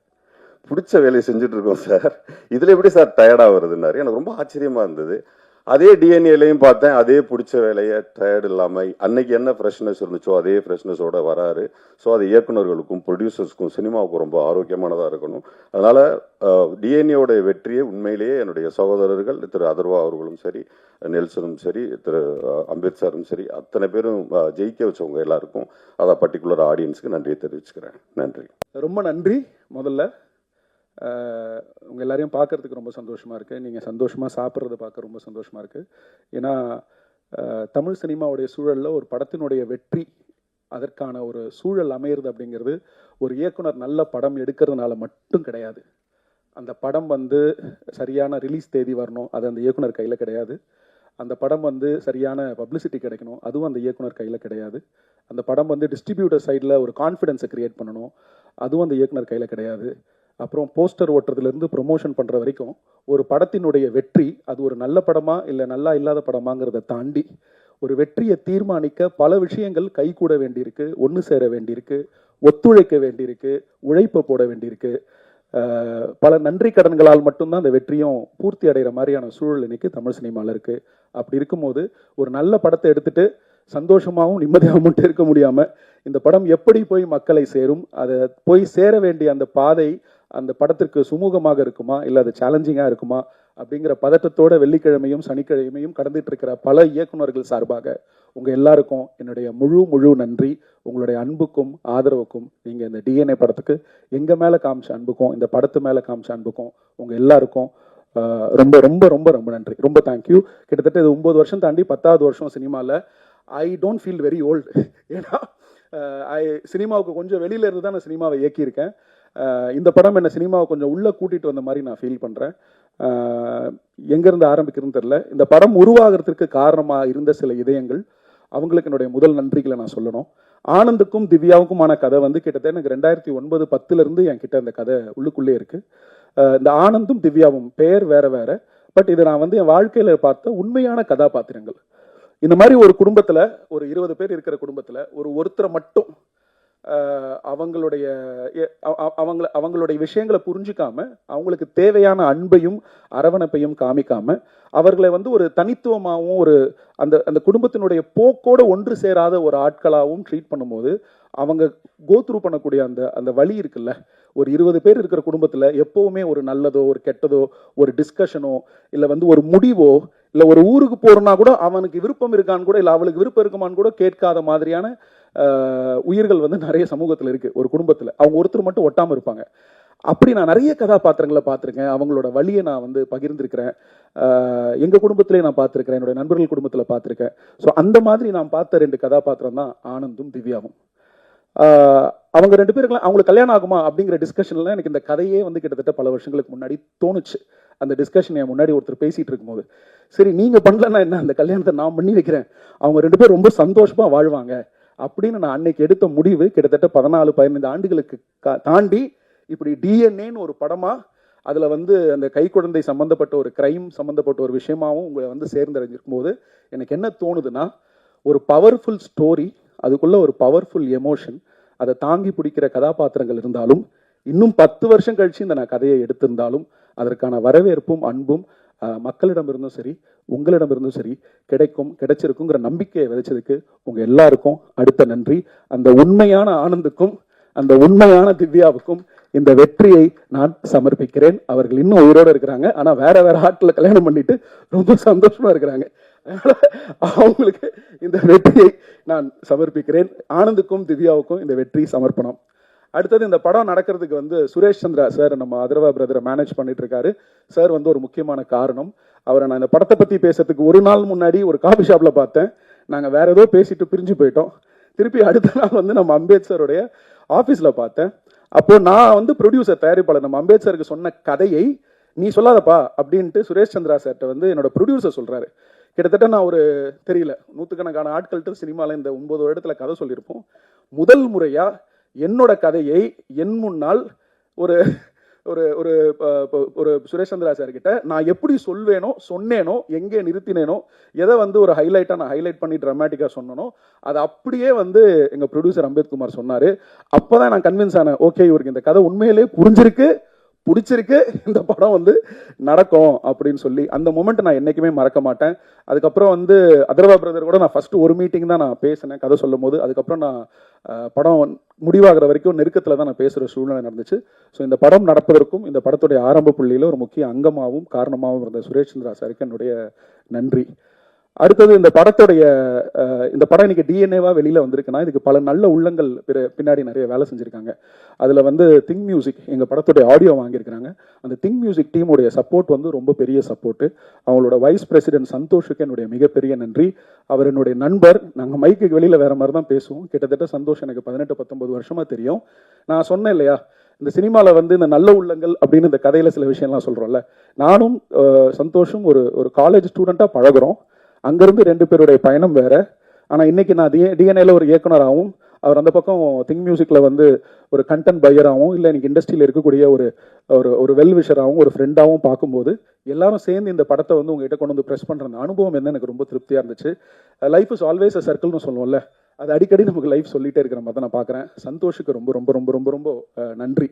பிடிச்ச வேலையை செஞ்சுட்டு இருக்கோம் சார், இதில் எப்படி சார் டயர்டாக வருதுன்னாரு. எனக்கு ரொம்ப ஆச்சரியமாக இருந்தது. அதே டிஎன்ஏலையும் பார்த்தேன், அதே பிடிச்ச வேலையை டயர்டு இல்லாமல் அன்னைக்கு என்ன ஃப்ரெஷ்னஸ் இருந்துச்சோ அதே ஃப்ரெஷ்னஸோட வராரு. ஸோ அது இயக்குநர்களுக்கும் ப்ரொடியூசர்ஸ்க்கும் சினிமாவுக்கும் ரொம்ப ஆரோக்கியமானதாக இருக்கணும். அதனால் டிஎன்ஏவோடைய வெற்றியை உண்மையிலேயே என்னுடைய சகோதரர்கள் திரு அதர்வா அவர்களும் சரி, நெல்சனும் சரி, திரு அம்பேத்கரும் சரி, அத்தனை பேரும் ஜெயிக்க வச்சவங்க எல்லாருக்கும், அதை பர்டிகுலர் ஆடியன்ஸுக்கு நன்றியை தெரிவிச்சுக்கிறேன். நன்றி. ரொம்ப நன்றி. முதல்ல உங்கள் எல்லாரையும் பார்க்குறதுக்கு ரொம்ப சந்தோஷமாக இருக்குது. நீங்கள் சந்தோஷமாக சாப்பிட்றத பார்க்க ரொம்ப சந்தோஷமாக இருக்குது. ஏன்னா தமிழ் சினிமாவுடைய சூழலில் ஒரு படத்தினுடைய வெற்றி, அதற்கான ஒரு சூழல் அமையிறது அப்படிங்கிறது ஒரு இயக்குனர் நல்ல படம் எடுக்கிறதுனால மட்டும் கிடையாது. அந்த படம் வந்து சரியான ரிலீஸ் தேதி வரணும், அது அந்த இயக்குனர் கையில் கிடையாது. அந்த படம் வந்து சரியான பப்ளிசிட்டி கிடைக்கணும், அதுவும் அந்த இயக்குனர் கையில் கிடையாது. அந்த படம் வந்து டிஸ்ட்ரிபியூட்டர் சைடில் ஒரு கான்ஃபிடென்ஸை க்ரியேட் பண்ணணும், அதுவும் அந்த இயக்குனர் கையில் கிடையாது. அப்புறம் போஸ்டர் ஓட்டுறதுலேருந்து ப்ரொமோஷன் பண்ணுற வரைக்கும் ஒரு படத்தினுடைய வெற்றி அது ஒரு நல்ல படமா இல்லை நல்லா இல்லாத படமாங்கிறத தாண்டி ஒரு வெற்றியை தீர்மானிக்க பல விஷயங்கள் கை கூட வேண்டியிருக்கு, ஒன்று சேர வேண்டியிருக்கு, ஒத்துழைக்க வேண்டியிருக்கு, உழைப்பை போட வேண்டியிருக்கு. பல நன்றி கடன்களால் மட்டும்தான் அந்த வெற்றியும் பூர்த்தி அடைகிற மாதிரியான சூழல் இன்னைக்கு தமிழ் சினிமாவில் இருக்குது. அப்படி இருக்கும்போது ஒரு நல்ல படத்தை எடுத்துகிட்டு சந்தோஷமாகவும் நிம்மதியாகவும் மட்டும் இருக்க முடியாமல் இந்த படம் எப்படி போய் மக்களை சேரும், அதை போய் சேர வேண்டிய அந்த பாதை அந்த படத்திற்கு சுமூகமாக இருக்குமா இல்லை அது சேலஞ்சிங்காக இருக்குமா அப்படிங்கிற பதட்டத்தோட வெள்ளிக்கிழமையும் சனிக்கிழமையும் கடந்துட்டு இருக்கிற பல இயக்குநர்கள் சார்பாக உங்கள் எல்லாருக்கும் என்னுடைய முழு நன்றி. உங்களுடைய அன்புக்கும் ஆதரவுக்கும், நீங்கள் இந்த டிஎன்ஏ படத்துக்கு எங்கள் மேலே காமிச்ச அன்புக்கும் இந்த படத்து மேலே காமிச்ச அன்புக்கும் உங்கள் எல்லாருக்கும் ரொம்ப ரொம்ப ரொம்ப ரொம்ப நன்றி. ரொம்ப தேங்க்யூ. கிட்டத்தட்ட இது 9 வருஷம் தாண்டி 10வது வருஷம் சினிமாவில். I don't feel very old. ஏன்னா சினிமாவுக்கு கொஞ்சம் வெளியில இருந்து தான் நான் சினிமாவை இயக்கியிருக்கேன். இந்த படம் என்ன சினிமாவை கொஞ்சம் உள்ளே கூட்டிகிட்டு வந்த மாதிரி நான் ஃபீல் பண்ணுறேன். எங்கேருந்து ஆரம்பிக்கிறதுன்னு தெரில. இந்த படம் உருவாகிறதுக்கு காரணமாக இருந்த சில இதயங்கள், அவங்களுக்கு என்னுடைய முதல் நன்றிகளை நான் சொல்லணும். ஆனந்துக்கும் திவ்யாவுக்குமான கதை வந்து கிட்டத்தட்ட எனக்கு 2009-10 என்கிட்ட அந்த கதை உள்ளுக்குள்ளே இருக்குது. இந்த ஆனந்தும் திவ்யாவும் பெயர் வேற வேற, பட் இது நான் வந்து என் வாழ்க்கையில் பார்த்த உண்மையான கதாபாத்திரங்கள். இந்த மாதிரி ஒரு குடும்பத்தில் ஒரு 20 பேர் இருக்கிற குடும்பத்தில் ஒருத்தரை மட்டும் அவங்களுடைய விஷயங்களை புரிஞ்சுக்காம, அவங்களுக்கு தேவையான அன்பையும் அரவணைப்பையும் காமிக்காம, அவர்களை வந்து ஒரு தனித்துவமாகவும் ஒரு அந்த குடும்பத்தினுடைய போக்கோட ஒன்று சேராத ஒரு ஆட்களாகவும் ட்ரீட் பண்ணும்போது அவங்க கோத்ரூ பண்ணக்கூடிய அந்த வழி இருக்குல்ல. ஒரு 20 பேர் இருக்கிற குடும்பத்தில் எப்பவுமே ஒரு நல்லதோ ஒரு கெட்டதோ ஒரு டிஸ்கஷனோ இல்லை வந்து ஒரு முடிவோ இல்லை ஒரு ஊருக்கு போறோம்னா கூட அவனுக்கு விருப்பம் இருக்கான்னு கூட இல்லை அவளுக்கு விருப்பம் இருக்குமான்னு கூட கேட்காத மாதிரியான உயிர்கள் வந்து நிறைய சமூகத்தில் இருக்கு. ஒரு குடும்பத்தில் அவங்க ஒருத்தர் மட்டும் ஒட்டாமல் இருப்பாங்க. அப்படி நான் நிறைய கதாபாத்திரங்களை பார்த்துருக்கேன். அவங்களோட வழியை நான் வந்து பகிர்ந்திருக்கிறேன். எங்கள் குடும்பத்திலே நான் பார்த்துருக்கிறேன், என்னுடைய நண்பர்கள் குடும்பத்தில் பார்த்துருக்கேன். ஸோ அந்த மாதிரி நான் பார்த்த 2 கதாபாத்திரம் தான் ஆனந்தும் திவ்யாவும். அவங்க 2 பேருக்கு அவங்களுக்கு கல்யாணம் ஆகுமா அப்படிங்கிற டிஸ்கஷன்ல எனக்கு இந்த கதையே வந்து கிட்டத்தட்ட பல வருஷங்களுக்கு முன்னாடி தோணுச்சு. அந்த டிஸ்கஷன் என் முன்னாடி ஒருத்தர் பேசிட்டு இருக்கும்போது, சரி நீங்க பண்ணலன்னா என்ன, அந்த கல்யாணத்தை நான் பண்ணி வைக்கிறேன், அவங்க 2 பேரும் ரொம்ப சந்தோஷமா வாழ்வாங்க அப்படின்னு நான் அன்னைக்கு எடுத்த முடிவு கிட்டத்தட்ட 14-15 ஆண்டுகளுக்கு தாண்டி இப்படி டிஎன்ஏன்னு ஒரு படமா, அதில் வந்து அந்த கைக்குழந்தை சம்மந்தப்பட்ட ஒரு கிரைம் சம்மந்தப்பட்ட ஒரு விஷயமாவும் உங்களை வந்து சேர்ந்தடைஞ்சிருக்கும் போது எனக்கு என்ன தோணுதுன்னா, ஒரு பவர்ஃபுல் ஸ்டோரி, அதுக்குள்ள ஒரு பவர்ஃபுல் எமோஷன், அதை தாங்கி பிடிக்கிற கதாபாத்திரங்கள் இருந்தாலும் இன்னும் 10 வருஷம் கழிச்சு இந்த நான் கதையை எடுத்திருந்தாலும் அதற்கான வரவேற்பும் அன்பும் மக்களிடமிருந்தும் சரி உங்களிடமிருந்தும் சரி கிடைச்சிருக்குங்கிற நம்பிக்கையை விதைச்சதுக்கு உங்க எல்லாருக்கும் அடுத்த நன்றி. அந்த உண்மையான ஆனந்துக்கும் அந்த உண்மையான திவ்யாவுக்கும் இந்த வெற்றியை நான் சமர்ப்பிக்கிறேன். அவர்கள் இன்னும் உயிரோடு இருக்கிறாங்க, ஆனால் வேற வேற ஆட்களை கல்யாணம் பண்ணிட்டு ரொம்ப சந்தோஷமா இருக்கிறாங்க. அவங்களுக்கு இந்த வெற்றியை நான் சமர்ப்பிக்கிறேன். ஆனந்துக்கும் திவ்யாவுக்கும் இந்த வெற்றி சமர்ப்பணம். அடுத்தது இந்த படம் நடக்கிறதுக்கு வந்து சுரேஷ் சந்திரா சார் நம்ம அதர்வா பிரதரை மேனேஜ் பண்ணிட்டு இருக்காரு. சார் வந்து ஒரு முக்கியமான காரணம். அவரை நான் இந்த படத்தை பற்றி பேசுறதுக்கு ஒரு நாள் முன்னாடி ஒரு காஃபி ஷாப்பில் பார்த்தேன். நாங்கள் வேற ஏதோ பேசிட்டு பிரிஞ்சு போயிட்டோம். திருப்பி அடுத்த நாள் வந்து நம்ம அம்பேத்கருடைய ஆஃபீஸில் பார்த்தேன். அப்போ நான் வந்து ப்ரொடியூசர், தயாரிப்பாளர், நம்ம அம்பேத்கருக்கு சொன்ன கதையை நீ சொல்லாதப்பா அப்படின்ட்டு சுரேஷ் சந்திரா சார்கிட்ட வந்து என்னோட ப்ரொடியூசர் சொல்கிறாரு. கிட்டத்தட்ட நான் ஒரு தெரியல நூற்றுக்கணக்கான ஆட்கள்கிட்ட சினிமாவில் இந்த 9 வருடத்தில் கதை சொல்லியிருப்போம். முதல் முறையாக என்னோட கதையை என் முன்னால் ஒரு ஒரு ஒரு ஒரு சுரேஷ் சந்திரா சார் கிட்ட நான் எப்படி சொல்வேனோ, சொன்னேனோ, எங்கே நிறுத்தினேனோ, எதை வந்து ஒரு ஹைலைட்டாக நான் ஹைலைட் பண்ணி ட்ராமேட்டிக்காக சொன்னனோ அதை அப்படியே வந்து எங்கள் ப்ரொடியூசர் அம்பேத்குமார் சொன்னார். அப்போ தான் நான் கன்வின்ஸ் ஆனேன், ஓகே இவருக்கு இந்த கதை உண்மையிலே புரிஞ்சிருக்கு, பிடிச்சிருக்கு, இந்த படம் வந்து நடக்கும் அப்படின்னு சொல்லி. அந்த மொமெண்ட் நான் என்றைக்குமே மறக்க மாட்டேன். அதுக்கப்புறம் வந்து அதர்வா பிரதர் கூட நான் ஃபஸ்ட்டு ஒரு மீட்டிங் தான் நான் பேசினேன் கதை சொல்லும் போது. அதுக்கப்புறம் நான் படம் முடிவாகிற வரைக்கும் நெருக்கத்தில் தான் நான் பேசுகிற சூழ்நிலை நடந்துச்சு. ஸோ இந்த படம் நடப்பதற்கும் இந்த படத்துடைய ஆரம்ப புள்ளியில் ஒரு முக்கிய அங்கமாகவும் காரணமாகவும் இருந்த சுரேஷ் சந்திரா சாருக்கு என்னுடைய நன்றி. அடுத்தது இந்த படத்துடைய இந்த படம் இன்னைக்கு டிஎன்ஏவா வெளியில் வந்திருக்குன்னா இதுக்கு பல நல்ல உள்ளங்கள் பின்னாடி நிறைய வேலை செஞ்சுருக்காங்க. அதில் வந்து திங்க் மியூசிக் எங்கள் படத்துடைய ஆடியோ வாங்கியிருக்கிறாங்க. அந்த திங்க் மியூசிக் டீமுடைய சப்போர்ட் வந்து ரொம்ப பெரிய சப்போர்ட்டு. அவங்களோட வைஸ் பிரசிடென்ட் சந்தோஷுக்கு என்னுடைய மிகப்பெரிய நன்றி. அவர் என்னுடைய நண்பர். நாங்கள் மைக்கு வெளியில் வேறு மாதிரி தான் பேசுவோம். கிட்டத்தட்ட சந்தோஷ் எனக்கு 18-19 வருஷமாக தெரியும். நான் சொன்னேன் இல்லையா, இந்த சினிமாவில் வந்து இந்த நல்ல உள்ளங்கள் அப்படின்னு இந்த கதையில் சில விஷயம்லாம் சொல்கிறோம்ல, நானும் சந்தோஷும் ஒரு காலேஜ் ஸ்டூடெண்ட்டாக பழகுறோம். அங்கேருந்து 2 பேருடைய பயணம் வேறு. ஆனால் இன்றைக்கி நான் டிஎன்ஏல ஒரு இயக்குனராகவும், அவர் அந்த பக்கம் திங்க் மியூசிக்கில் வந்து ஒரு கண்டென்ட் பையராகவும், இல்லை இன்னைக்கு இண்டஸ்ட்ரியில் இருக்கக்கூடிய ஒரு ஒரு வெல்விஷராகவும், ஒரு ஃப்ரெண்டாகவும் பார்க்கும்போது எல்லாரும் சேர்ந்து இந்த படத்தை வந்து உங்ககிட்ட கொண்டு வந்து ப்ரெஸ் பண்ணுற அந்த அனுபவம் என்ன எனக்கு ரொம்ப திருப்தியாக இருந்துச்சு. லைஃப் இஸ் ஆல்வேஸ் அ சர்க்கிள்னு சொல்லுவோம்ல, அது அடிக்கடி நமக்கு லைஃப் சொல்லிகிட்டே இருக்கிற மாதிரி தான் நான் பார்க்குறேன். சந்தோஷுக்கு ரொம்ப ரொம்ப ரொம்ப ரொம்ப ரொம்ப நன்றி.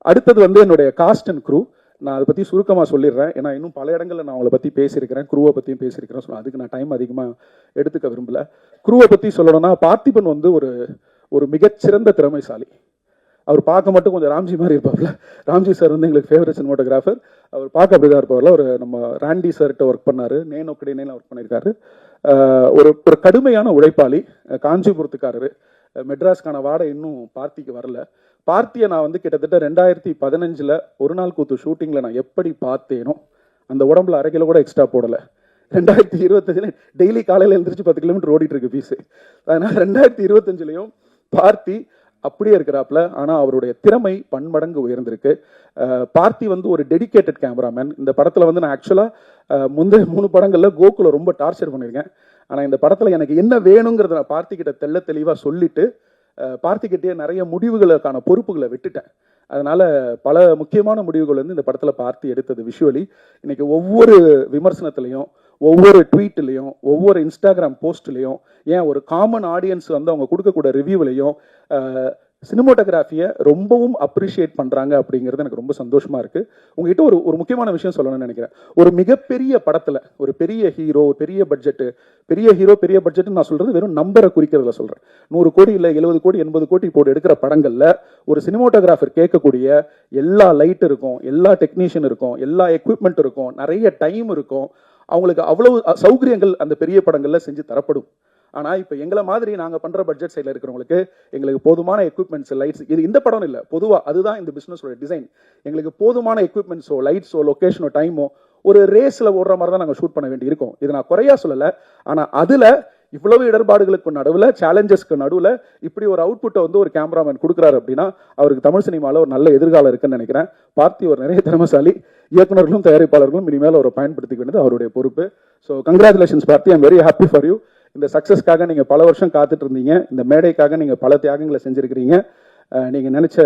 அடுத்தது வந்து என்னுடைய காஸ்ட் அண்ட் க்ரூ. நான் அதை பற்றி சுருக்கமாக சொல்லிடுறேன், ஏன்னா இன்னும் பல இடங்களில் நான் அவங்கள பற்றி பேசியிருக்கிறேன், குரூவை பற்றியும் பேசியிருக்கிறேன். ஸோ அதுக்கு நான் டைம் அதிகமாக எடுத்துக்க விரும்பல. குரூவை பற்றி சொல்லணும்னா பார்த்திபன் வந்து ஒரு மிகச்சிறந்த திறமைசாலி. அவர் பார்க்க மட்டும் கொஞ்சம் ராம்ஜி மாதிரி இருப்பார்ல. ராம்ஜி சார் வந்து எங்களுக்கு ஃபேவரட் சினிமாட்டோகிராஃபர். அவர் பார்க்க அப்படி தான் இருப்பார்ல. ஒரு நம்ம ராண்டி சார்கிட்ட ஒர்க் பண்ணார், நேனோக்கடையில ஒர்க் பண்ணியிருக்காரு. ஒரு கடுமையான உழைப்பாளி, காஞ்சிபுரத்துக்காரரு. மெட்ராஸ்க்கான வாடகை இன்னும் பார்த்திக்கு வரல. பார்த்தியை நான் வந்து கிட்டத்தட்ட 2015 ஒரு நாள் கூத்து ஷூட்டிங்கில் நான் எப்படி பார்த்தேனோ அந்த உடம்புல 1/2 கிலோ கூட எக்ஸ்ட்ரா போடலை. 2025 டெய்லி காலையில் எழுந்திரிச்சு 10 கிலோமீட்டர் ஓடிட்டு இருக்கு பீஸு. அதனால் 2025 பார்த்தி அப்படியே இருக்கிறாப்புல. ஆனால் அவருடைய திறமை பன்மடங்கு உயர்ந்திருக்கு. பார்த்தி வந்து ஒரு டெடிகேட்டட் கேமராமேன். இந்த படத்தில் வந்து நான் ஆக்சுவலாக முந்தைய 3 படங்களில் கோகுலை ரொம்ப டார்ச்சர் பண்ணியிருக்கேன். ஆனால் இந்த படத்தில் எனக்கு என்ன வேணுங்கிறத நான் பார்த்திக்கிட்ட தெளிவாக சொல்லிட்டு பார்த்திக்கிட்டே நிறைய முடிவுகளுக்கான பொறுப்புகளை விட்டுட்டேன். அதனால பல முக்கியமான முடிவுகள் வந்து இந்த படத்தில் பார்த்தி எடுத்தது விஷுவலி. இன்னைக்கு ஒவ்வொரு விமர்சனத்திலையும், ஒவ்வொரு ட்வீட்லையும், ஒவ்வொரு இன்ஸ்டாகிராம் போஸ்ட்லையும், ஏன் ஒரு காமன் ஆடியன்ஸ் வந்து அவங்க கொடுக்கக்கூடிய ரிவ்யூவிலையும் சினிமோட்டோகிராஃபியை ரொம்பவும் அப்ரிஷியேட் பண்ணுறாங்க அப்படிங்கிறது எனக்கு ரொம்ப சந்தோஷமாக இருக்குது. உங்ககிட்ட ஒரு முக்கியமான விஷயம் சொல்லணும்னு நினைக்கிறேன். ஒரு மிகப்பெரிய படத்தில் ஒரு பெரிய ஹீரோ, ஒரு பெரிய பட்ஜெட்டு, பெரிய பட்ஜெட்டு நான் சொல்கிறது வெறும் நம்பரை குறிக்கிறதுல சொல்கிறேன். 100 கோடி இல்லை 70 கோடி 80 கோடி போட்டு எடுக்கிற படங்களில் ஒரு சினிமோட்டோகிராஃபர் கேட்கக்கூடிய எல்லா லைட் இருக்கும், எல்லா டெக்னீஷியன் இருக்கும், எல்லா எக்யூப்மெண்ட் இருக்கும், நிறைய டைம் இருக்கும். அவங்களுக்கு அவ்வளவு சௌகரியங்கள் அந்த பெரிய படங்களில் செஞ்சு தரப்படும். ஆனால் இப்போ எங்களை மாதிரி நாங்கள் பண்ணுற பட்ஜெட் சைடில் இருக்கிறவங்களுக்கு எங்களுக்கு போதுமான எக்யூப்மெண்ட்ஸ், லைட்ஸ், இது இந்த படம் இல்லை, பொதுவாக அதுதான் இந்த பிஸ்னஸோட டிசைன். எங்களுக்கு போதுமான எக்யூப்மெண்ட்ஸோ, லைட்ஸோ, லொக்கேஷனோ, டைமோ ஒரு ரேஸில் ஓடுற மாதிரி தான் நாங்கள் ஷூட் பண்ண வேண்டி இருக்கும். இது நான் குறையா சொல்லலை. ஆனால் அதில் இவ்வளவு இடர்பாடுகளுக்கு நடுவில், சேலஞ்சஸ்க்கு நடுவில் இப்படி ஒரு அவுட்புட்டை வந்து ஒரு கேமராமேன் கொடுக்குறாரு அப்படின்னா அவருக்கு தமிழ் சினிமாவில் ஒரு நல்ல எதிர்காலம் இருக்குன்னு நினைக்கிறேன். பார்த்தி ஒரு நிறைய திறமைசாலி. இயக்குநர்களும் தயாரிப்பாளர்களும் இனிமேல் அவரை பயன்படுத்திக்க வேண்டியது அவருடைய பொறுப்பு. So congratulations Parthi, I'm very happy for you. இந்த சக்ஸஸ்க்காக நீங்கள் பல வருஷம் காத்துட்டு இருந்தீங்க. இந்த மேடைக்காக நீங்கள் பல தியாகங்களை செஞ்சுருக்கிறீங்க. நீங்கள் நினச்ச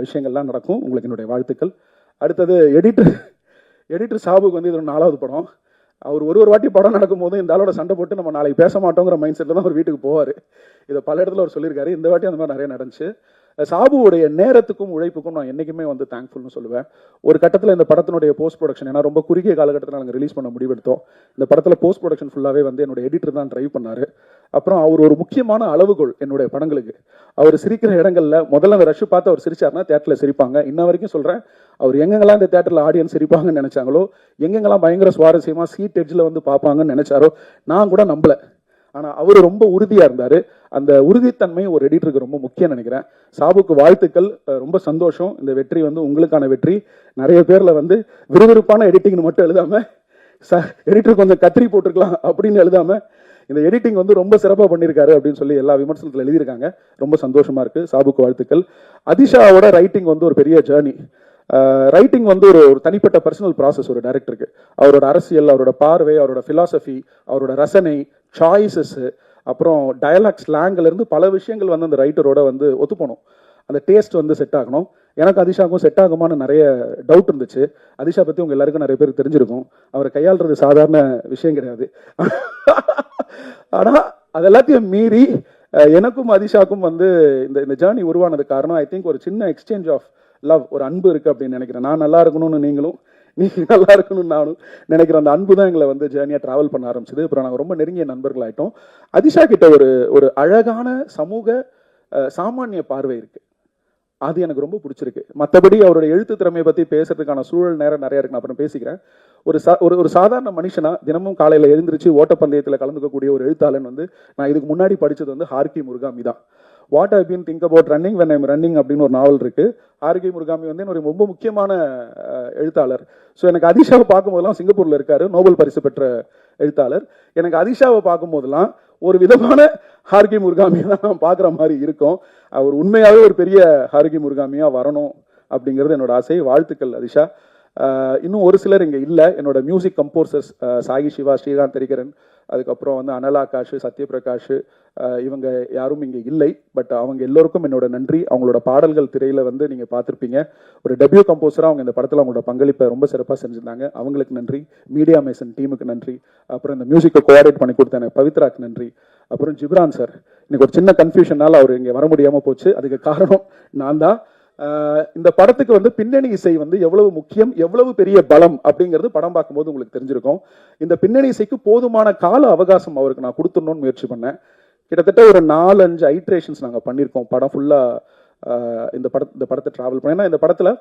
விஷயங்கள்லாம் நடக்கும். உங்களுக்கு என்னுடைய வாழ்த்துக்கள். அடுத்தது எடிட்டர் சாபுக்கு வந்து இது 4வது படம். அவர் ஒரு வாட்டி படம் நடக்கும்போது இந்த ஆளோட சண்டை போட்டு நம்ம நாளைக்கு பேச மாட்டோங்கிற மைண்ட் செட்டில் தான் அவர் வீட்டுக்கு போவார். இதை பல இடத்துல அவர் சொல்லியிருக்காரு. இந்த வாட்டி அந்த மாதிரி நிறைய நடந்துச்சு. சாபுவோடைய நேரத்துக்கும் உழைப்புக்கும் நான் என்றைக்குமே வந்து தேங்க்ஃபுல்னு சொல்லுவேன். ஒரு கட்டத்தில் இந்த படத்தினுடைய போஸ்ட் ப்ரொடக்ஷன், ஏன்னா ரொம்ப குறுகிய காலகட்டத்தில் நாங்கள் ரிலீஸ் பண்ண முடிவெடுத்தோம். இந்த படத்தில் போஸ்ட் ப்ரொடக்ஷன் ஃபுல்லாகவே வந்து என்னோட எடிட்டர் தான் ட்ரைவ் பண்ணார். அப்புறம் அவர் ஒரு முக்கியமான அளவுகோல் என்னுடைய படங்களுக்கு. அவர் சிரிக்கிற இடங்களில் முதல்ல அந்த ரஷ் பார்த்து அவர் சிரிச்சார்னா தேட்டரில் சிரிப்பாங்க. இன்ன வரைக்கும் சொல்கிறேன், அவர் எங்கெங்கெல்லாம் இந்த தேட்டரில் ஆடியன்ஸ் சிரிப்பாங்கன்னு நினச்சாங்களோ, எங்கெங்கெல்லாம் பயங்கர சுவாரஸ்யமாக சீட் எட்ஜில் வந்து பார்ப்பாங்கன்னு நினச்சாரோ நான் கூட நம்பலை. ஆனால் அவர் ரொம்ப உறுதியாக இருந்தார். அந்த உறுதித்தன்மை ஒரு எடிட்டருக்கு ரொம்ப முக்கியம் நினைக்கிறேன். சாபுக்கு வாழ்த்துக்கள், ரொம்ப சந்தோஷம். இந்த வெற்றி வந்து உங்களுக்கான வெற்றி. நிறைய பேரில் வந்து விறுவிறுப்பான எடிட்டிங்னு மட்டும் எழுதாமல் எடிட்டர் கொஞ்சம் கத்திரி போட்டிருக்கலாம் அப்படின்னு எழுதாமல் இந்த எடிட்டிங் வந்து ரொம்ப சிறப்பாக பண்ணியிருக்காரு அப்படின்னு சொல்லி எல்லா விமர்சனத்தில் எழுதியிருக்காங்க. ரொம்ப சந்தோஷமாக இருக்குது. சாபுக்கு வாழ்த்துக்கள். அதிஷாவோட ரைட்டிங் வந்து ஒரு பெரிய ஜேர்னி. ரைட்டிங் வந்து ஒரு தனிப்பட்ட பர்சனல் ப்ராசஸ் ஒரு டைரக்டருக்கு. அவரோட அரசியல், அவரோட பார்வை, அவரோட ஃபிலாசபி, அவரோட ரசனை, சாய்ஸஸ்ஸு, அப்புறம் டயலாக் ஸ்லாங்கிலேருந்து பல விஷயங்கள் வந்து அந்த ரைட்டரோட வந்து ஒத்து போகணும். அந்த டேஸ்ட் வந்து செட் ஆகணும். எனக்கு அதிஷாவுக்கும் செட் ஆகுமான்னு நிறைய டவுட் இருந்துச்சு. அதிஷா பற்றி உங்கள் எல்லாருக்கும் நிறைய பேருக்கு தெரிஞ்சிருக்கும். அவரை கையாளுறது சாதாரண விஷயம் கிடையாது. ஆனால் அது எல்லாத்தையும் மீறி எனக்கும் அதிஷாக்கும் வந்து இந்த ஜேர்னி உருவானது காரணம் ஐ திங்க் ஒரு சின்ன எக்ஸ்சேஞ்ச் ஆஃப் லவ், ஒரு அன்பு இருக்குது அப்படின்னு நினைக்கிறேன். நான் நல்லா இருக்கணும்னு நீங்களும், நீங்கள் நல்லா இருக்கணும்னு நானும் நினைக்கிற அந்த அன்பு தான் எங்களை வந்து ஜேர்னியாக ட்ராவல் பண்ண ஆரம்பிச்சது. அப்புறம் நாங்கள் ரொம்ப நெருங்கிய நண்பர்கள் ஆகிட்டோம். அதிஷா கிட்ட ஒரு அழகான சமூக சாமானிய பார்வை இருக்குது. அது எனக்கு ரொம்ப பிடிச்சிருக்கு. மற்றபடி அவருடைய எழுத்து திறமையை பற்றி பேசுறதுக்கான சூழல் நேரம் நிறைய இருக்கு. நான் அப்புறம் பேசிக்கிறேன். ஒரு சாதாரண மனுஷனா தினமும் காலையில் எழுந்திரிச்சு ஓட்டப்பந்தயத்தில் கலந்துக்கக்கூடிய ஒரு எழுத்தாளன் வந்து நான் இதுக்கு முன்னாடி படித்தது வந்து ஹார்கி முருகாமி தான். What I been think about running when I'm running அப்படின்னு ஒரு நாவல் இருக்கு. ஹார்கி முருகாமி வந்து ஒரு ரொம்ப முக்கியமான எழுத்தாளர். ஸோ எனக்கு அதிஷாவை பார்க்கும்போதெல்லாம், சிங்கப்பூரில் இருக்காரு, நோபல் பரிசு பெற்ற எழுத்தாளர். எனக்கு அதிஷாவை பார்க்கும்போதெல்லாம் ஒரு விதமான ஹார்கி முருகாமியை தான் நான் பார்க்குற மாதிரி இருக்கும். அவர் உண்மையாகவே ஒரு பெரிய ஹார்கி முருகாமியாக வரணும் அப்படிங்கிறது என்னோட ஆசை. வாழ்த்துக்கள் அதிஷா. இன்னும் ஒரு சிலர் இங்கே இல்லை. என்னோட மியூசிக் கம்போசர்ஸ் சாகி சிவா, ஸ்ரீகாந்த் தெரிகரன், அதுக்கப்புறம் வந்து அனல் ஆகாஷ், சத்யபிரகாஷ், இவங்க யாரும் இங்கே இல்லை. பட் அவங்க எல்லோருக்கும் என்னோட நன்றி. அவங்களோட பாடல்கள் திரையில் வந்து நீங்கள் பார்த்துருப்பீங்க. ஒரு டெபியூ கம்போசராக அவங்க இந்த படத்தில் அவங்களோட பங்களிப்பை ரொம்ப சிறப்பாக செஞ்சுருந்தாங்க. அவங்களுக்கு நன்றி. மீடியா மேசன் டீமுக்கு நன்றி. அப்புறம் இந்த மியூசிக்கை கோஆர்டினேட் பண்ணி கொடுத்த எனக்கு பவித்ராக்கு நன்றி. அப்புறம் ஜிப்ரான் சார், இன்னைக்கு ஒரு சின்ன கன்ஃபியூஷனால் அவர் இங்கே வர முடியாமல் போச்சு. அதுக்கு காரணம் நான் தான். இந்த படத்துக்கு வந்து பின்னணி இசை வந்து எவ்வளவு முக்கியம், எவ்வளவு பெரிய பலம் அப்படிங்கிறது படம் பார்க்கும்போது உங்களுக்கு தெரிஞ்சிருக்கும். இந்த பின்னணி இசைக்கு போதுமான கால அவகாசம் அவருக்கு நான் கொடுத்துடணும்னு முயற்சி பண்ணேன். கிட்டத்தட்ட ஒரு 4-5 ஐட்ரேஷன்ஸ் நாங்கள் பண்ணியிருக்கோம். படம் ஃபுல்லாக இந்த படத்தை ட்ராவல் பண்ண. ஏன்னா இந்த படத்தில்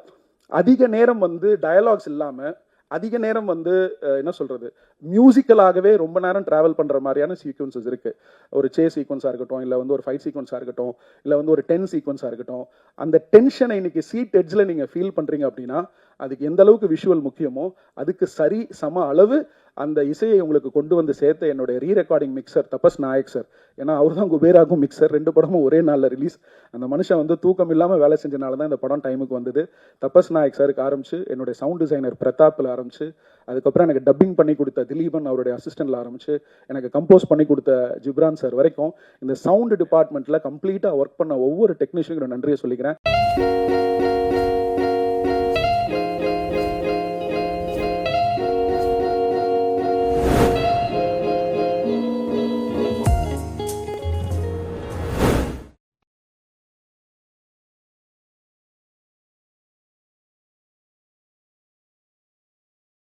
அதிக நேரம் வந்து டயலாக்ஸ் இல்லாமல், அதிக நேரம் வந்து என்ன சொல்கிறது, மியூசிக்கலாகவே ரொம்ப நேரம் ட்ராவல் பண்ணுற மாதிரியான சீக்வன்சஸ் இருக்குது. ஒரு சேஸ் சீக்வன்ஸாக இருக்கட்டும், இல்லை வந்து ஒரு ஃபைட் சீக்வன்ஸாக இருக்கட்டும், இல்லை வந்து ஒரு டென் சீக்வன்ஸாக இருக்கட்டும். அந்த டென்ஷனை இன்னைக்கு சீட் எட்ஜில் நீங்கள் ஃபீல் பண்ணுறீங்க அப்படின்னா அதுக்கு எந்த அளவுக்கு விஷுவல் முக்கியமோ அதுக்கு சரி சம அளவு அந்த இசையை உங்களுக்கு கொண்டு வந்து சேர்த்த என்னுடைய ரீரெக்கார்டிங் மிக்சர் தபஸ் நாயக் சார். ஏன்னா அவர் தான் குபேராகும் மிக்சர். 2 படமும் ஒரே நாளில் ரிலீஸ். அந்த மனுஷன் வந்து தூக்கம் இல்லாமல் வேலை செஞ்சனால தான் இந்த படம் டைமுக்கு வந்தது. தபஸ் நாயக் சாருக்கு ஆரம்பிச்சு, என்னுடைய சவுண்ட் டிசைனர் பிரதாப்பில் ஆரம்பிச்சு, அதுக்கப்புறம் எனக்கு டப்பிங் பண்ணி கொடுத்த திலீபன் அவருடைய அசிஸ்டன்ட்ல ஆரம்பிச்சு, எனக்கு கம்போஸ் பண்ணி கொடுத்த ஜிப்ரான் சார் வரைக்கும் இந்த சவுண்ட் டிபார்ட்மெண்ட்டில் கம்ப்ளீட்டாக ஒர்க் பண்ண ஒவ்வொரு டெக்னீஷியனுக்கு நன்றியை சொல்லிக்கிறேன்.